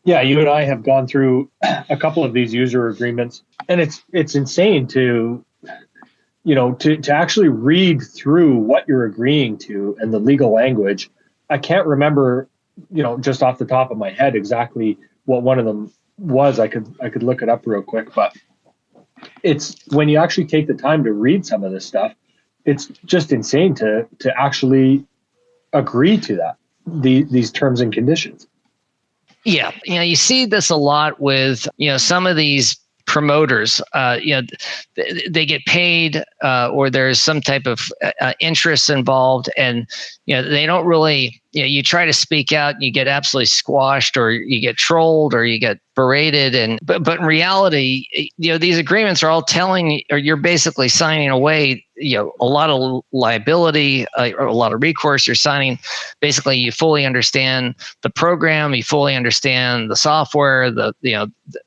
Yeah, you and I have gone through a couple of these user agreements, and it's insane to actually read through what you're agreeing to and the legal language. I can't remember, just off the top of my head exactly what one of them was. I could look it up real quick, but it's when you actually take the time to read some of this stuff, it's just insane to actually agree to that, these terms and conditions. Yeah, you see this a lot with, some of these promoters, they get paid, or there's some type of interest involved, and they don't really. You try to speak out, and you get absolutely squashed, or you get trolled, or you get berated, but in reality, these agreements are all telling, or you're basically signing away a lot of liability, or a lot of recourse. You're signing, basically, you fully understand the program, you fully understand the software.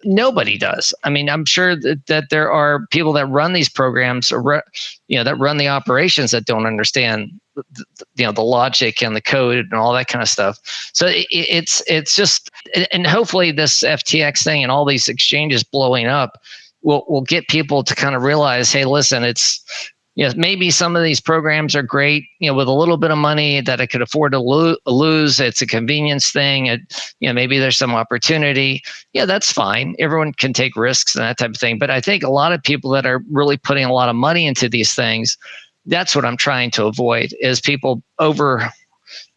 Nobody does. I mean, I'm sure that there are people that run these programs, or that run the operations, that don't understand the logic and the code and all that kind of stuff. So it's just, and hopefully this FTX thing and all these exchanges blowing up will get people to kind of realize, hey, listen, it's, maybe some of these programs are great, with a little bit of money that I could afford to lose. It's a convenience thing. Maybe there's some opportunity. Yeah, that's fine. Everyone can take risks and that type of thing. But I think a lot of people that are really putting a lot of money into these things, that's what I'm trying to avoid, is people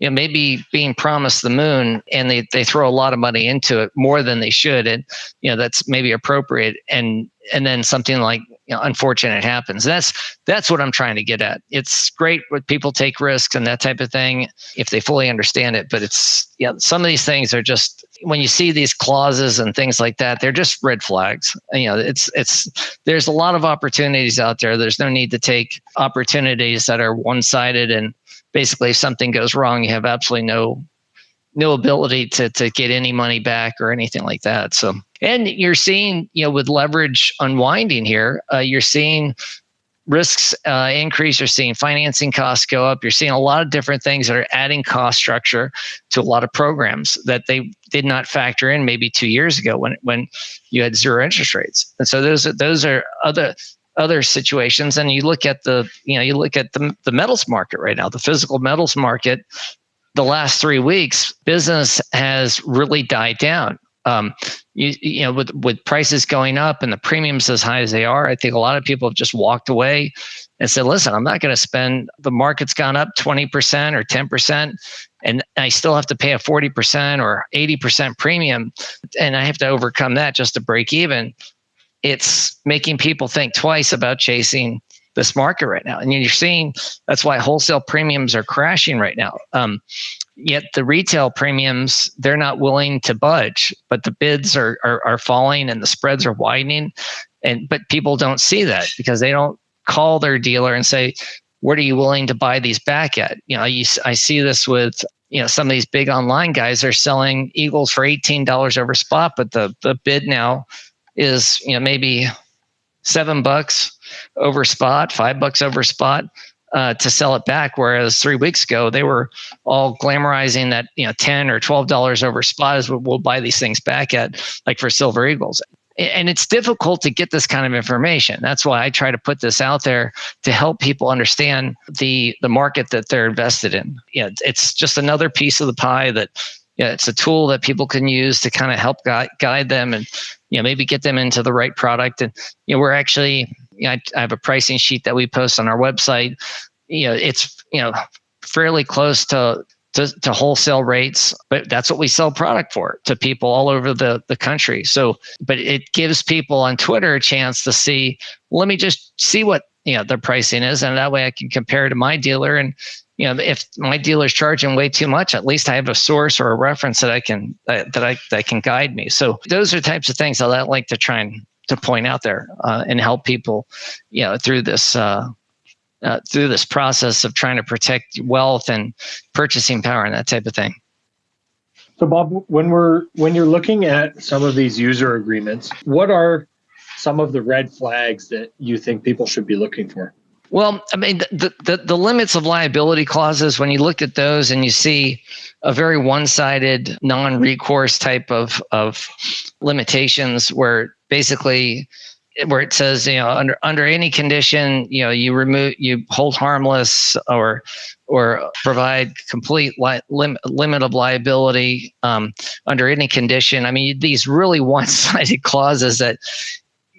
maybe being promised the moon, and they throw a lot of money into it, more than they should. And, that's maybe appropriate. And then something like, unfortunate happens. That's what I'm trying to get at. It's great when people take risks and that type of thing, if they fully understand it. But it's, some of these things are just, when you see these clauses and things like that, they're just red flags. There's a lot of opportunities out there. There's no need to take opportunities that are one-sided, and basically if something goes wrong, you have absolutely no ability to get any money back or anything like that. So, and you're seeing, with leverage unwinding here, you're seeing risks increase. You're seeing financing costs go up. You're seeing a lot of different things that are adding cost structure to a lot of programs that they did not factor in maybe 2 years ago when you had zero interest rates. And so those are other situations. And you look at the metals market right now, the physical metals market. The last 3 weeks, business has really died down. With prices going up and the premiums as high as they are, I think a lot of people have just walked away and said, listen, I'm not going to spend, the market's gone up 20% or 10%, and I still have to pay a 40% or 80% premium, and I have to overcome that just to break even. It's making people think twice about chasing this market right now. And you're seeing, that's why wholesale premiums are crashing right now. Yet the retail premiums, they're not willing to budge, but the bids are falling and the spreads are widening. But people don't see that, because they don't call their dealer and say, what are you willing to buy these back at? I see this with, some of these big online guys are selling Eagles for $18 over spot, but the bid now is, maybe $7 over spot, $5 over spot, to sell it back. Whereas 3 weeks ago, they were all glamorizing that, $10 or $12 over spot is what we'll buy these things back at, like for silver Eagles. And it's difficult to get this kind of information. That's why I try to put this out there to help people understand the market that they're invested in. It's just another piece of the pie that, it's a tool that people can use to kind of help guide them and, maybe get them into the right product. And, we're actually, I have a pricing sheet that we post on our website. It's, fairly close to wholesale rates, but that's what we sell product for to people all over the country. So, but it gives people on Twitter a chance to see, let me just see what, the pricing is. And that way I can compare to my dealer. And, if my dealer's charging way too much, at least I have a source or a reference that that can guide me. So those are types of things that I like to try and to point out there and help people, through this process of trying to protect wealth and purchasing power and that type of thing. So Bob, when you're looking at some of these user agreements, what are some of the red flags that you think people should be looking for? Well, I mean, the limits of liability clauses, when you look at those and you see a very one-sided, non-recourse type of limitations, where basically, where it says, under any condition, you hold harmless or provide complete limit of liability under any condition. I mean, these really one-sided clauses that,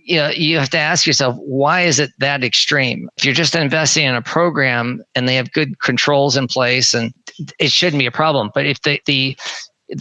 you have to ask yourself, why is it that extreme? If you're just investing in a program and they have good controls in place, and it shouldn't be a problem. But if the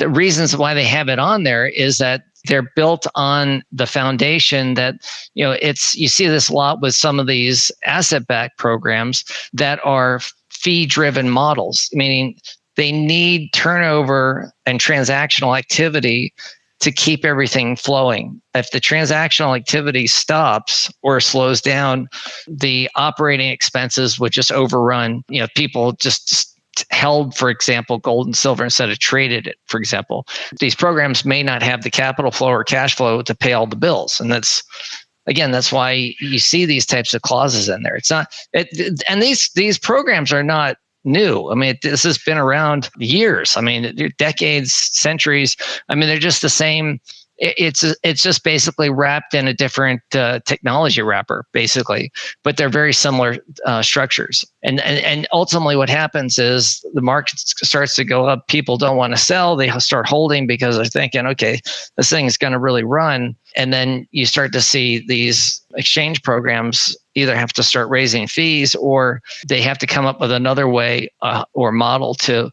reasons why they have it on there is that they're built on the foundation that, you see this a lot with some of these asset-backed programs that are fee-driven models, meaning they need turnover and transactional activity to keep everything flowing. If the transactional activity stops or slows down, the operating expenses would just overrun. People just held, for example, gold and silver instead of traded it, for example. These programs may not have the capital flow or cash flow to pay all the bills. And that's why you see these types of clauses in there. And these programs are not new. I mean, this has been around years. I mean, decades, centuries. I mean, they're just the same. It's just basically wrapped in a different technology wrapper, basically, but they're very similar structures. And ultimately, what happens is the market starts to go up. People don't want to sell; they start holding because they're thinking, "Okay, this thing is going to really run." And then you start to see these exchange programs either have to start raising fees, or they have to come up with another way or model to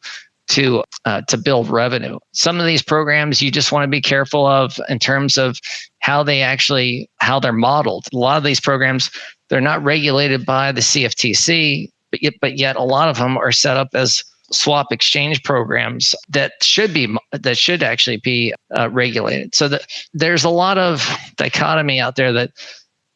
build revenue. Some of these programs you just want to be careful of in terms of how they're modeled. A lot of these programs, they're not regulated by the CFTC, but yet a lot of them are set up as swap exchange programs that should actually be regulated. So there's a lot of dichotomy out there that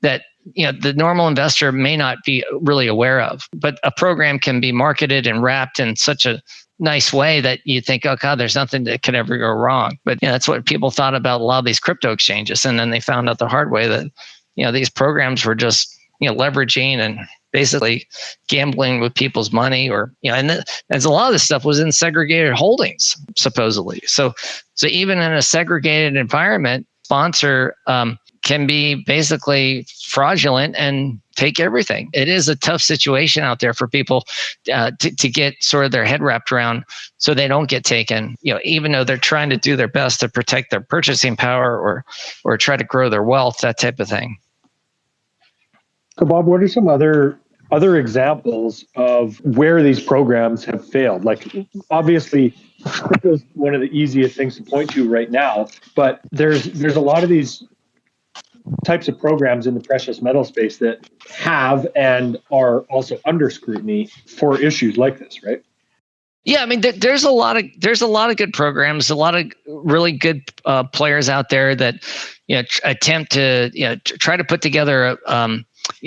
the normal investor may not be really aware of, but a program can be marketed and wrapped in such a nice way that you think, oh God, there's nothing that could ever go wrong. But that's what people thought about a lot of these crypto exchanges. And then they found out the hard way that, these programs were just, leveraging and basically gambling with people's money, and a lot of this stuff was in segregated holdings, supposedly. So even in a segregated environment, sponsor can be basically fraudulent and take everything. It is a tough situation out there for people to get sort of their head wrapped around, so they don't get taken. Even though they're trying to do their best to protect their purchasing power or try to grow their wealth, that type of thing. So, Bob, what are some other examples of where these programs have failed? Like, obviously, crypto is one of the easiest things to point to right now, but there's a lot of these types of programs in the precious metal space that have and are also under scrutiny for issues like this, right? Yeah, I mean, there's a lot of good programs, a lot of really good players out there that attempt to try to put together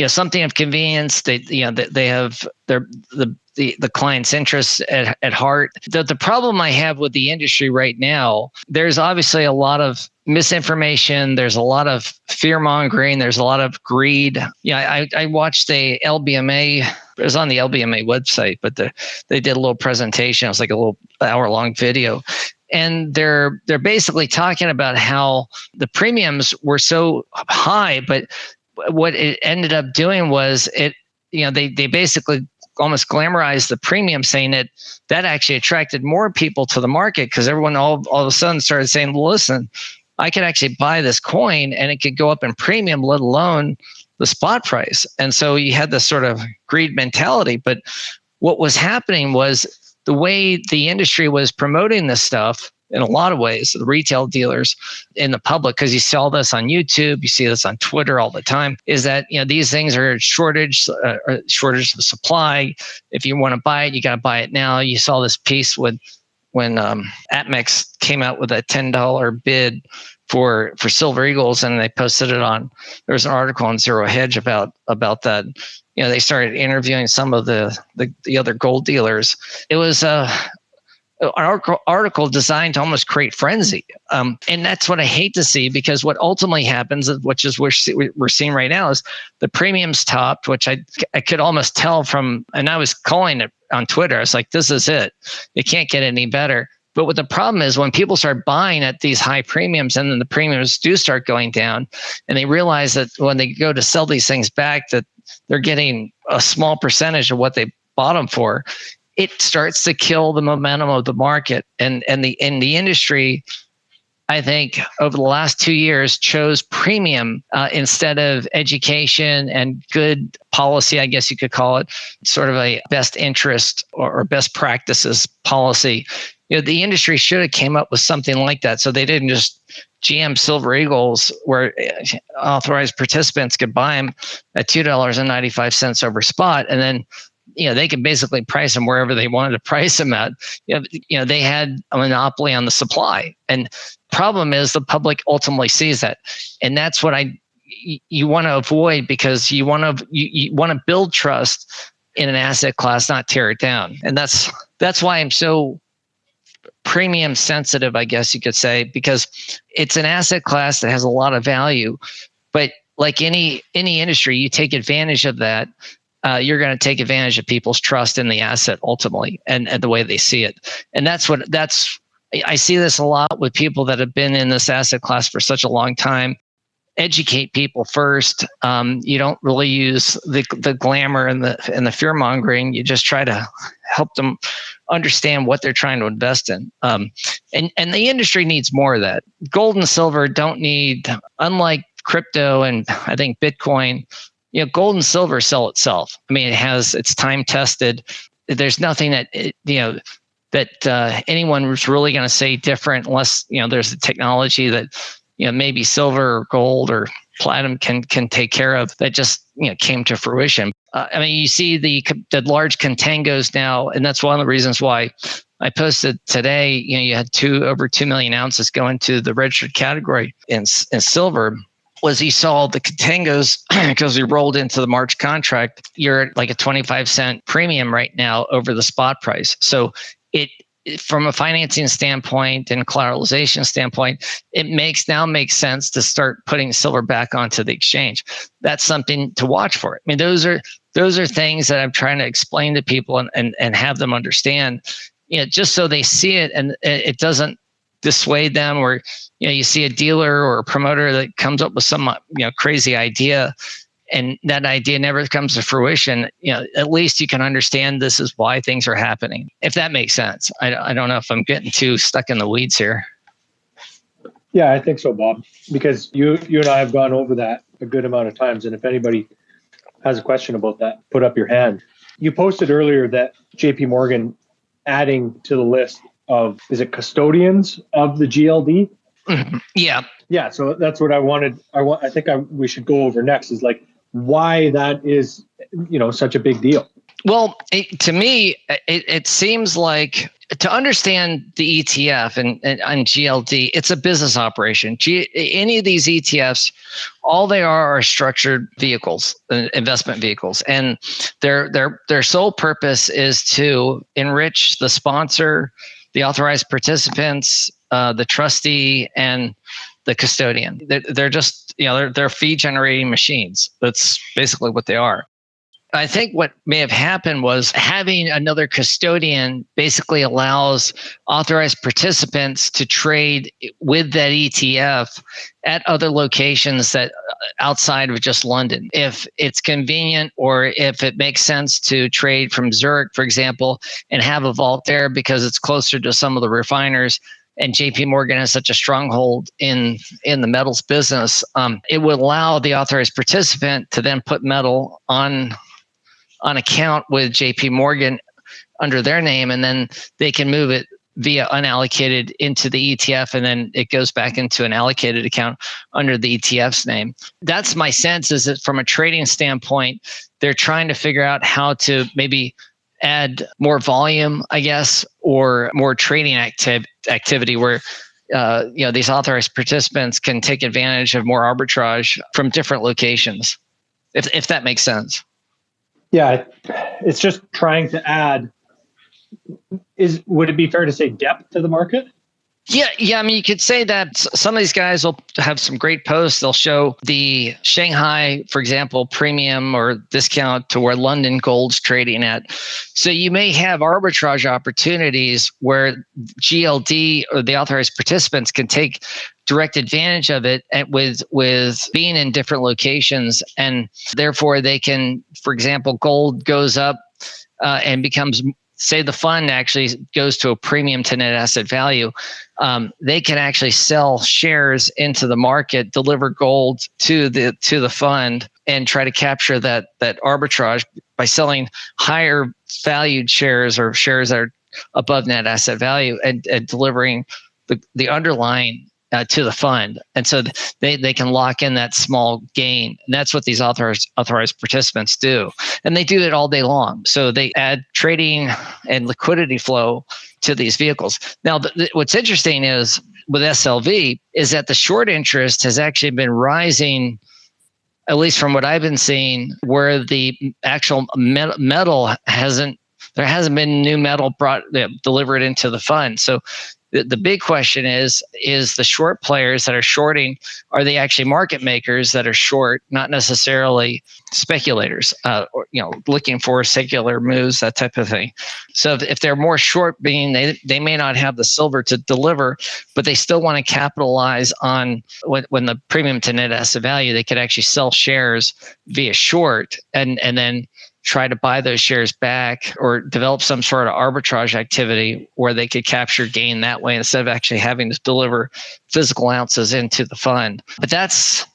something of convenience. They have the client's interests at heart. The problem I have with the industry right now, there's obviously a lot of misinformation. There's a lot of fear mongering. There's a lot of greed. I watched the LBMA. It was on the LBMA website, but they did a little presentation. It was like a little hour-long video. And they're basically talking about how the premiums were so high, but what it ended up doing was they basically almost glamorized the premium, saying that actually attracted more people to the market because everyone all of a sudden started saying, well, listen, I could actually buy this coin and it could go up in premium, let alone the spot price. And so you had this sort of greed mentality. But what was happening was the way the industry was promoting this stuff in a lot of ways, the retail dealers in the public, because you saw this on YouTube, you see this on Twitter all the time, is that these things are shortage of supply. If you want to buy it, you got to buy it now. You saw this piece when APMEX came out with a $10 bid for Silver Eagles, and they posted it on. There was an article on Zerohedge about that. They started interviewing some of the other gold dealers. It was an article designed to almost create frenzy. And that's what I hate to see, because what ultimately happens, which is we're seeing right now, is the premiums topped, which I could almost tell from, and I was calling it on Twitter. I was like, this is it. It can't get any better. But what the problem is, when people start buying at these high premiums and then the premiums do start going down, and they realize that when they go to sell these things back, that they're getting a small percentage of what they bought them for, it starts to kill the momentum of the market. And the industry, I think, over the last 2 years chose premium instead of education and good policy, I guess you could call it, sort of a best interest or best practices policy. The industry should have came up with something like that, so they didn't just GM Silver Eagles where authorized participants could buy them at $2.95 over spot, and then they could basically price them wherever they wanted to price them at. They had a monopoly on the supply. And problem is the public ultimately sees that. And that's what you want to avoid, because you want to build trust in an asset class, not tear it down. And that's why I'm so premium sensitive, I guess you could say, because it's an asset class that has a lot of value. But like any industry, you take advantage of that. You're going to take advantage of people's trust in the asset ultimately, and the way they see it. And I see this a lot with people that have been in this asset class for such a long time. Educate people first. You don't really use the glamour and the fear mongering. You just try to help them understand what they're trying to invest in. And the industry needs more of that. Gold and silver don't need, unlike crypto and I think Bitcoin, gold and silver sell itself. I mean, it's time tested. There's nothing that anyone was really going to say different, unless there's a technology that maybe silver or gold or platinum can take care of, that just came to fruition. I mean, you see the large contangos now, and that's one of the reasons why I posted today. You had over 2 million ounces go into the registered category in silver. Was you saw the contangos because we rolled into the March contract. You're at like a 25-cent premium right now over the spot price. So from a financing standpoint and collateralization standpoint, it makes sense to start putting silver back onto the exchange. That's something to watch for. I mean, those are things that I'm trying to explain to people and have them understand, just so they see it and it doesn't dissuade them, or you see a dealer or a promoter that comes up with some crazy idea and that idea never comes to fruition. At least you can understand this is why things are happening, if that makes sense. I don't know if I'm getting too stuck in the weeds here. Yeah, I think so, Bob, because you and I have gone over that a good amount of times. And if anybody has a question about that, put up your hand. You posted earlier that JP Morgan adding to the list of, is it custodians of the GLD? Yeah. Yeah. So that's what I wanted. I think we should go over next, is like why that is, such a big deal. Well, to me, it seems like, to understand the ETF and GLD, it's a business operation. Any of these ETFs, all they are structured vehicles, investment vehicles, and their sole purpose is to enrich the sponsor, the authorized participants, the trustee, and the custodian. They're just, they're fee generating machines. That's basically what they are. I think what may have happened was having another custodian basically allows authorized participants to trade with that ETF at other locations that outside of just London. If it's convenient, or if it makes sense to trade from Zurich, for example, and have a vault there because it's closer to some of the refiners, and JP Morgan has such a stronghold in the metals business, it would allow the authorized participant to then put metal on account with JP Morgan under their name, and then they can move it via unallocated into the ETF, and then it goes back into an allocated account under the ETF's name. That's my sense, is that from a trading standpoint, they're trying to figure out how to maybe add more volume, I guess, or more trading activity where these authorized participants can take advantage of more arbitrage from different locations, if that makes sense. Yeah, it's just trying to add. Would it be fair to say depth to the market? Yeah. I mean, you could say that some of these guys will have some great posts. They'll show the Shanghai, for example, premium or discount to where London gold's trading at. So you may have arbitrage opportunities where GLD or the authorized participants can take direct advantage of it with being in different locations, and therefore they can, for example, gold goes up and becomes, say the fund actually goes to a premium to net asset value, they can actually sell shares into the market, deliver gold to the fund, and try to capture that arbitrage by selling higher valued shares or shares that are above net asset value, and delivering the underlying to the fund. And so they can lock in that small gain. And that's what these authorized participants do. And they do it all day long. So they add trading and liquidity flow to these vehicles. Now, what's interesting is with SLV is that the short interest has actually been rising, at least from what I've been seeing, where the actual metal there hasn't been new metal delivered into the fund. So the big question is the short players that are shorting, are they actually market makers that are short, not necessarily speculators, or looking for secular moves, that type of thing. So if they're more short, being they may not have the silver to deliver, but they still want to capitalize on when the premium to net asset value, they could actually sell shares via short and then try to buy those shares back or develop some sort of arbitrage activity where they could capture gain that way instead of actually having to deliver physical ounces into the fund. But that's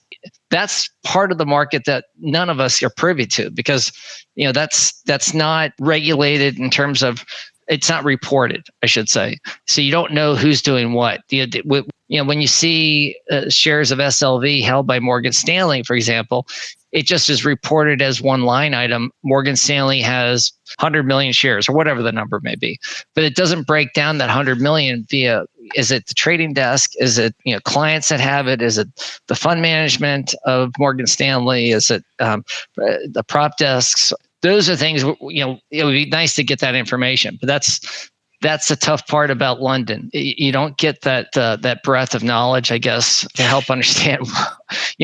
part of the market that none of us are privy to, because that's not regulated in terms of, it's not reported, I should say. So you don't know who's doing what. When you see shares of SLV held by Morgan Stanley, for example, it just is reported as one line item. Morgan Stanley has 100 million shares or whatever the number may be, but it doesn't break down that 100 million via, is it the trading desk? Is it clients that have it? Is it the fund management of Morgan Stanley? Is it the prop desks? Those are things, it would be nice to get that information, but that's the tough part about London. You don't get that breadth of knowledge, I guess, to help understand,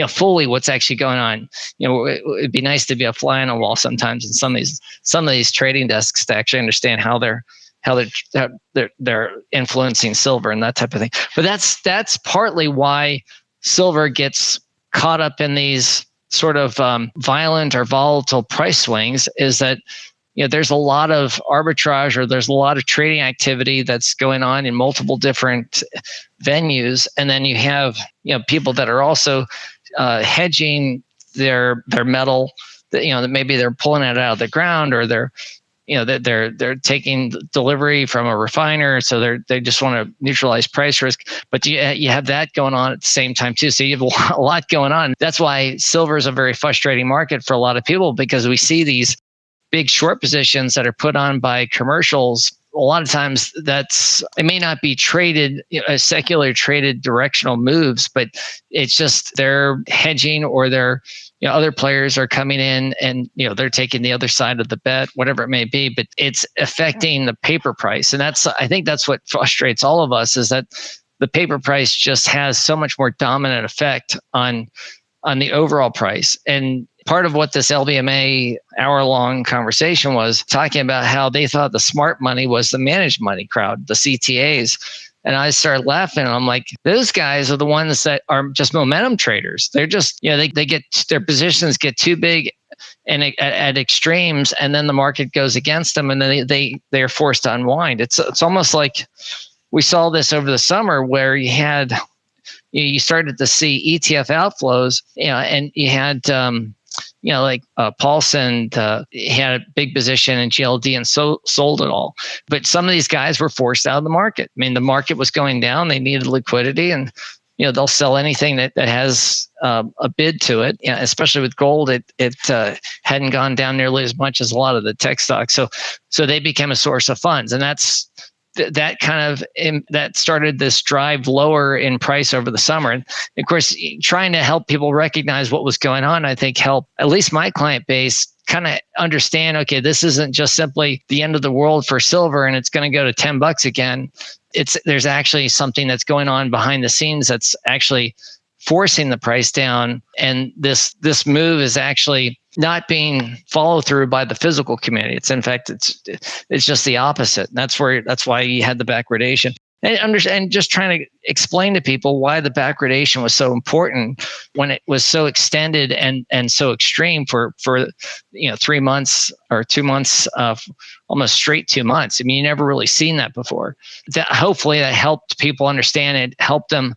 fully what's actually going on. It'd be nice to be a fly on the wall sometimes in some of these trading desks to actually understand how they're influencing silver and that type of thing. But that's partly why silver gets caught up in these sort of violent or volatile price swings, is that there's a lot of arbitrage, or there's a lot of trading activity that's going on in multiple different venues, and then you have people that are also hedging their metal. That maybe they're pulling it out of the ground, or they're taking delivery from a refiner, so they just want to neutralize price risk. But you have that going on at the same time too. So you have a lot going on. That's why silver is a very frustrating market for a lot of people, because we see these big short positions that are put on by commercials. A lot of times it may not be traded, secular traded directional moves, but it's just they're hedging, or they're, other players are coming in and, they're taking the other side of the bet, whatever it may be, but it's affecting the paper price. And I think that's what frustrates all of us, is that the paper price just has so much more dominant effect on the overall price. And part of what this LBMA hour-long conversation was talking about how they thought the smart money was the managed money crowd, the CTAs. And I started laughing, and I'm like, those guys are the ones that are just momentum traders. They're just, they get, their positions get too big and at extremes, and then the market goes against them, and then they're forced to unwind. It's almost like we saw this over the summer, where you started to see ETF outflows, and you had, Paulson, he had a big position in GLD and sold it all. But some of these guys were forced out of the market. I mean, the market was going down. They needed liquidity, and they'll sell anything that has a bid to it. Especially with gold, it hadn't gone down nearly as much as a lot of the tech stocks. So they became a source of funds, and that started this drive lower in price over the summer. And of course, trying to help people recognize what was going on, I think helped at least my client base kind of understand, okay, this isn't just simply the end of the world for silver and it's going to go to $10 again. There's actually something that's going on behind the scenes that's actually forcing the price down. And this move is actually not being followed through by the physical community. It's just the opposite. And that's why you had the backwardation. And just trying to explain to people why the backwardation was so important when it was so extended and so extreme for 3 months or 2 months, almost straight 2 months. I mean, you never really seen that before. Hopefully that helped people understand it, helped them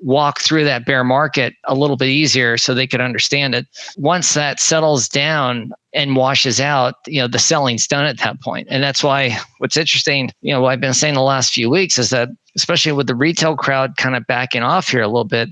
walk through that bear market a little bit easier so they could understand it. Once that settles down and washes out, the selling's done at that point. And that's why what's interesting, what I've been saying the last few weeks is that, especially with the retail crowd kind of backing off here a little bit,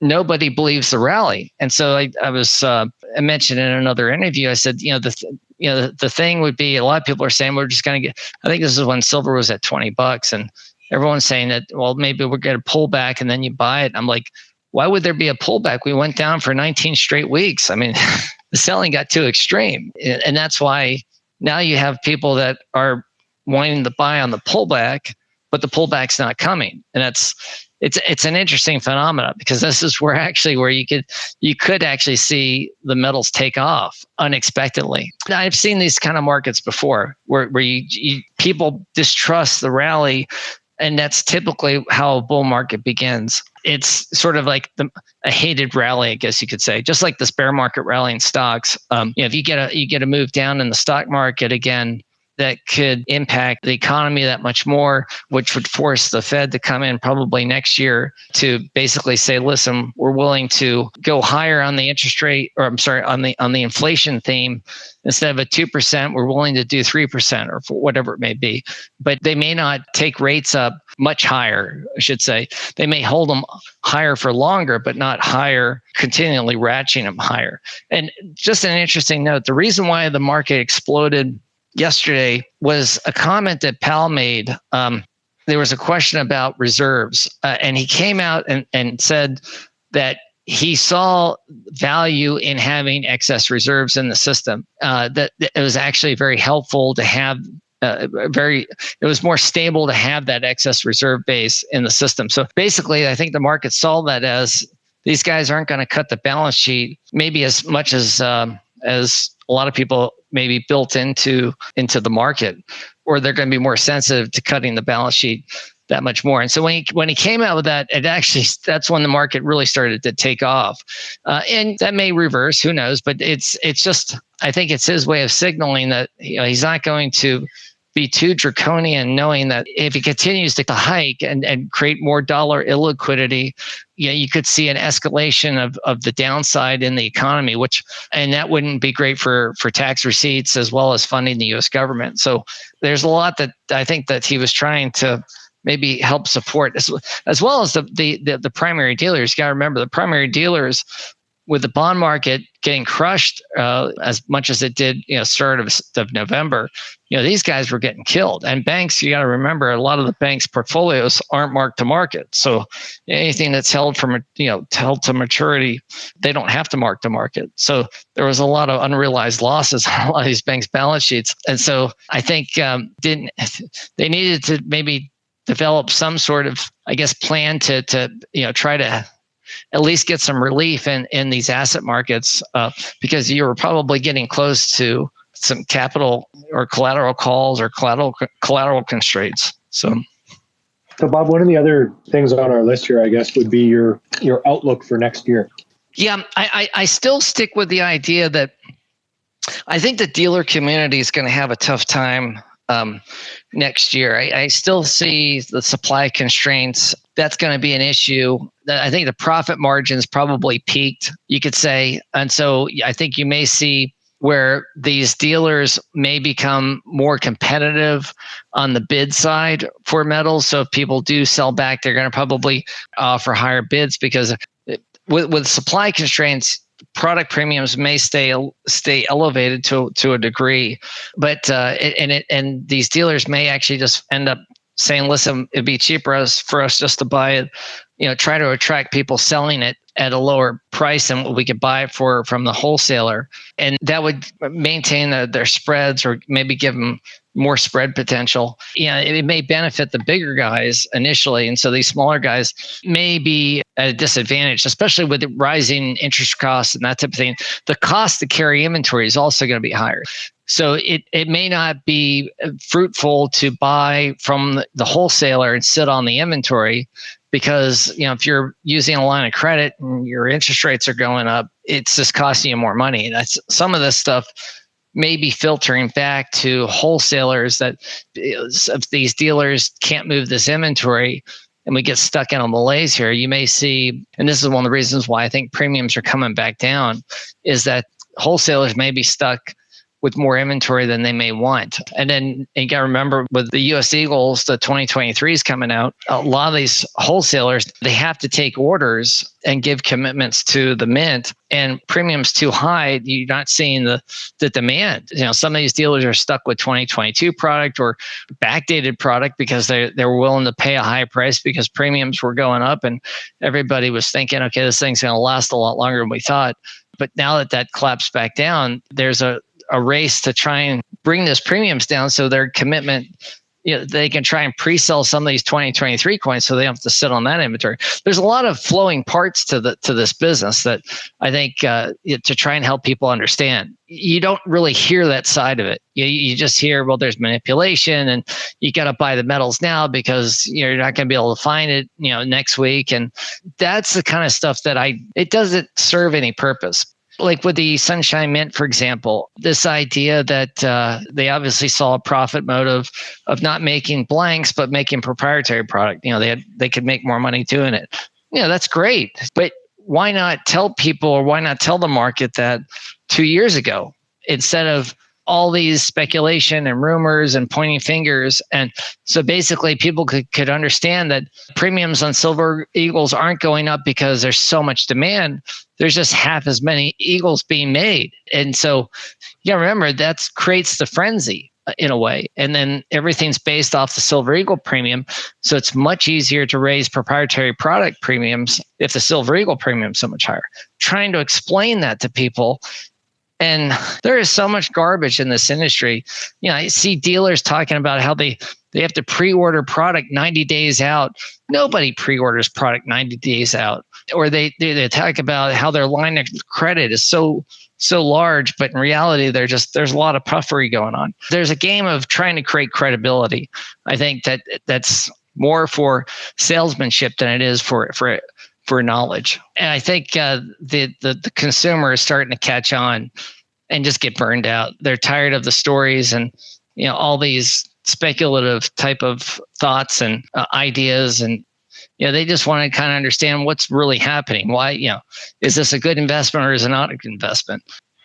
nobody believes the rally. And so I mentioned in another interview, I said, the thing would be, a lot of people are saying we're just going to get, I think this is when silver was at $20, and everyone's saying that, well, maybe we're going to pull back and then you buy it. I'm like, why would there be a pullback? We went down for 19 straight weeks. I mean, the selling got too extreme. And that's why now you have people that are wanting to buy on the pullback, but the pullback's not coming. And it's an interesting phenomenon, because this is where you could actually see the metals take off unexpectedly. I've seen these kind of markets before where people distrust the rally, and that's typically how a bull market begins. It's sort of like a hated rally, I guess you could say, just like this bear market rally in stocks. If you get a move down in the stock market again, that could impact the economy that much more, which would force the Fed to come in probably next year to basically say, listen, we're willing to go higher on the interest rate, or I'm sorry, on the inflation theme. Instead of a 2%, we're willing to do 3% or whatever it may be. But they may not take rates up much higher, I should say. They may hold them higher for longer, but not higher, continually ratcheting them higher. And just an interesting note, the reason why the market exploded yesterday was a comment that Powell made. There was a question about reserves, and he came out and said that he saw value in having excess reserves in the system, that it was actually very helpful to have it was more stable to have that excess reserve base in the system. So basically, I think the market saw that as these guys aren't going to cut the balance sheet maybe as much as a lot of people maybe built into the market, or they're going to be more sensitive to cutting the balance sheet that much more. And so when he came out with that, that's when the market really started to take off. And that may reverse, who knows? But it's just, I think it's his way of signaling that he's not going to be too draconian, knowing that if he continues to hike and create more dollar illiquidity, you could see an escalation of the downside in the economy, and that wouldn't be great for tax receipts as well as funding the U.S. government. So there's a lot that I think that he was trying to maybe help support, as well as the primary dealers. You got to remember, the primary dealers, with the bond market getting crushed as much as it did, start of November, these guys were getting killed. And banks, you got to remember, a lot of the banks' portfolios aren't marked to market. So anything that's held to maturity, they don't have to mark to market. So there was a lot of unrealized losses on a lot of these banks' balance sheets. And so I think they needed to maybe develop some sort of, I guess, plan to try to at least get some relief in these asset markets, because you were probably getting close to some capital or collateral calls or collateral constraints. So Bob, one of the other things on our list here, I guess, would be your outlook for next year. Yeah, I still stick with the idea that I think the dealer community is going to have a tough time next year. I still see the supply constraints. That's going to be an issue. I think the profit margins probably peaked, you could say. And so I think you may see where these dealers may become more competitive on the bid side for metals. So if people do sell back, they're going to probably offer higher bids, because with supply constraints, product premiums may stay elevated to a degree, but and these dealers may actually just end up saying, "Listen, it'd be cheaper for us just to buy it." Try to attract people selling it at a lower price than what we could buy it for from the wholesaler, and that would maintain their spreads, or maybe give them more spread potential. It may benefit the bigger guys initially, and so these smaller guys may be at a disadvantage, especially with rising interest costs and that type of thing. The cost to carry inventory is also going to be higher. So it may not be fruitful to buy from the wholesaler and sit on the inventory, because if you're using a line of credit and your interest rates are going up, it's just costing you more money. That's some of this stuff may be filtering back to wholesalers, that if these dealers can't move this inventory, and we get stuck in a malaise here, you may see, and this is one of the reasons why I think premiums are coming back down, is that wholesalers may be stuck with more inventory than they may want. And then you got to remember with the US Eagles, the 2023 is coming out. A lot of these wholesalers, they have to take orders and give commitments to the mint, and premiums too high, you're not seeing the demand. Some of these dealers are stuck with 2022 product or backdated product because they're willing to pay a high price because premiums were going up and everybody was thinking, okay, this thing's going to last a lot longer than we thought. But now that collapsed back down, there's a race to try and bring those premiums down so their commitment, they can try and pre-sell some of these 2023 coins so they don't have to sit on that inventory. There's a lot of flowing parts to this business that I think to try and help people understand. You don't really hear that side of it. You just hear, well, there's manipulation and you got to buy the metals now because you're not going to be able to find it, next week. And that's the kind of stuff that it doesn't serve any purpose. Like with the Sunshine Mint, for example, this idea that they obviously saw a profit motive of not making blanks, but making proprietary product. They could make more money doing it. That's great. But why not tell people, or why not tell the market that 2 years ago, instead of all these speculation and rumors and pointing fingers? And so basically people could understand that premiums on Silver Eagles aren't going up because there's so much demand. There's just half as many Eagles being made. And so, remember, that creates the frenzy in a way. And then everything's based off the Silver Eagle premium. So it's much easier to raise proprietary product premiums if the Silver Eagle premium is so much higher. Trying to explain that to people. And there is so much garbage in this industry. I see dealers talking about how they have to pre-order product 90 days out. Nobody pre-orders product 90 days out. Or they talk about how their line of credit is so large, but in reality, there's a lot of puffery going on. There's a game of trying to create credibility. I think that's more for salesmanship than it is for knowledge. And I think the consumer is starting to catch on and just get burned out. They're tired of the stories and all these speculative type of thoughts and ideas, and they just want to kind of understand what's really happening. Why, is this a good investment or is it not a good investment?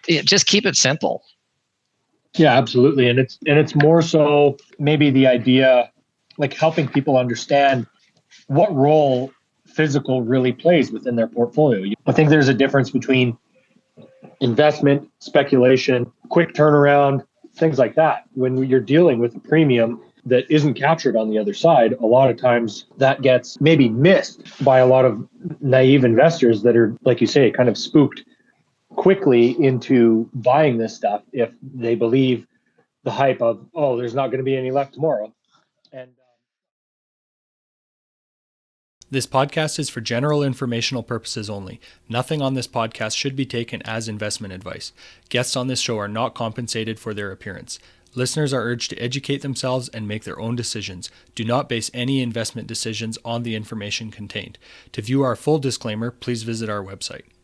Just keep it simple. Yeah, absolutely. And it's more so maybe the idea, like helping people understand what role physical really plays within their portfolio. I think there's a difference between investment, speculation, quick turnaround, things like that. When you're dealing with a premium that isn't captured on the other side, a lot of times that gets maybe missed by a lot of naive investors that are, like you say, kind of spooked quickly into buying this stuff if they believe the hype of, oh, there's not going to be any left tomorrow. And This podcast is for general informational purposes only. Nothing on this podcast should be taken as investment advice. Guests on this show are not compensated for their appearance. Listeners are urged to educate themselves and make their own decisions. Do not base any investment decisions on the information contained. To view our full disclaimer, please visit our website.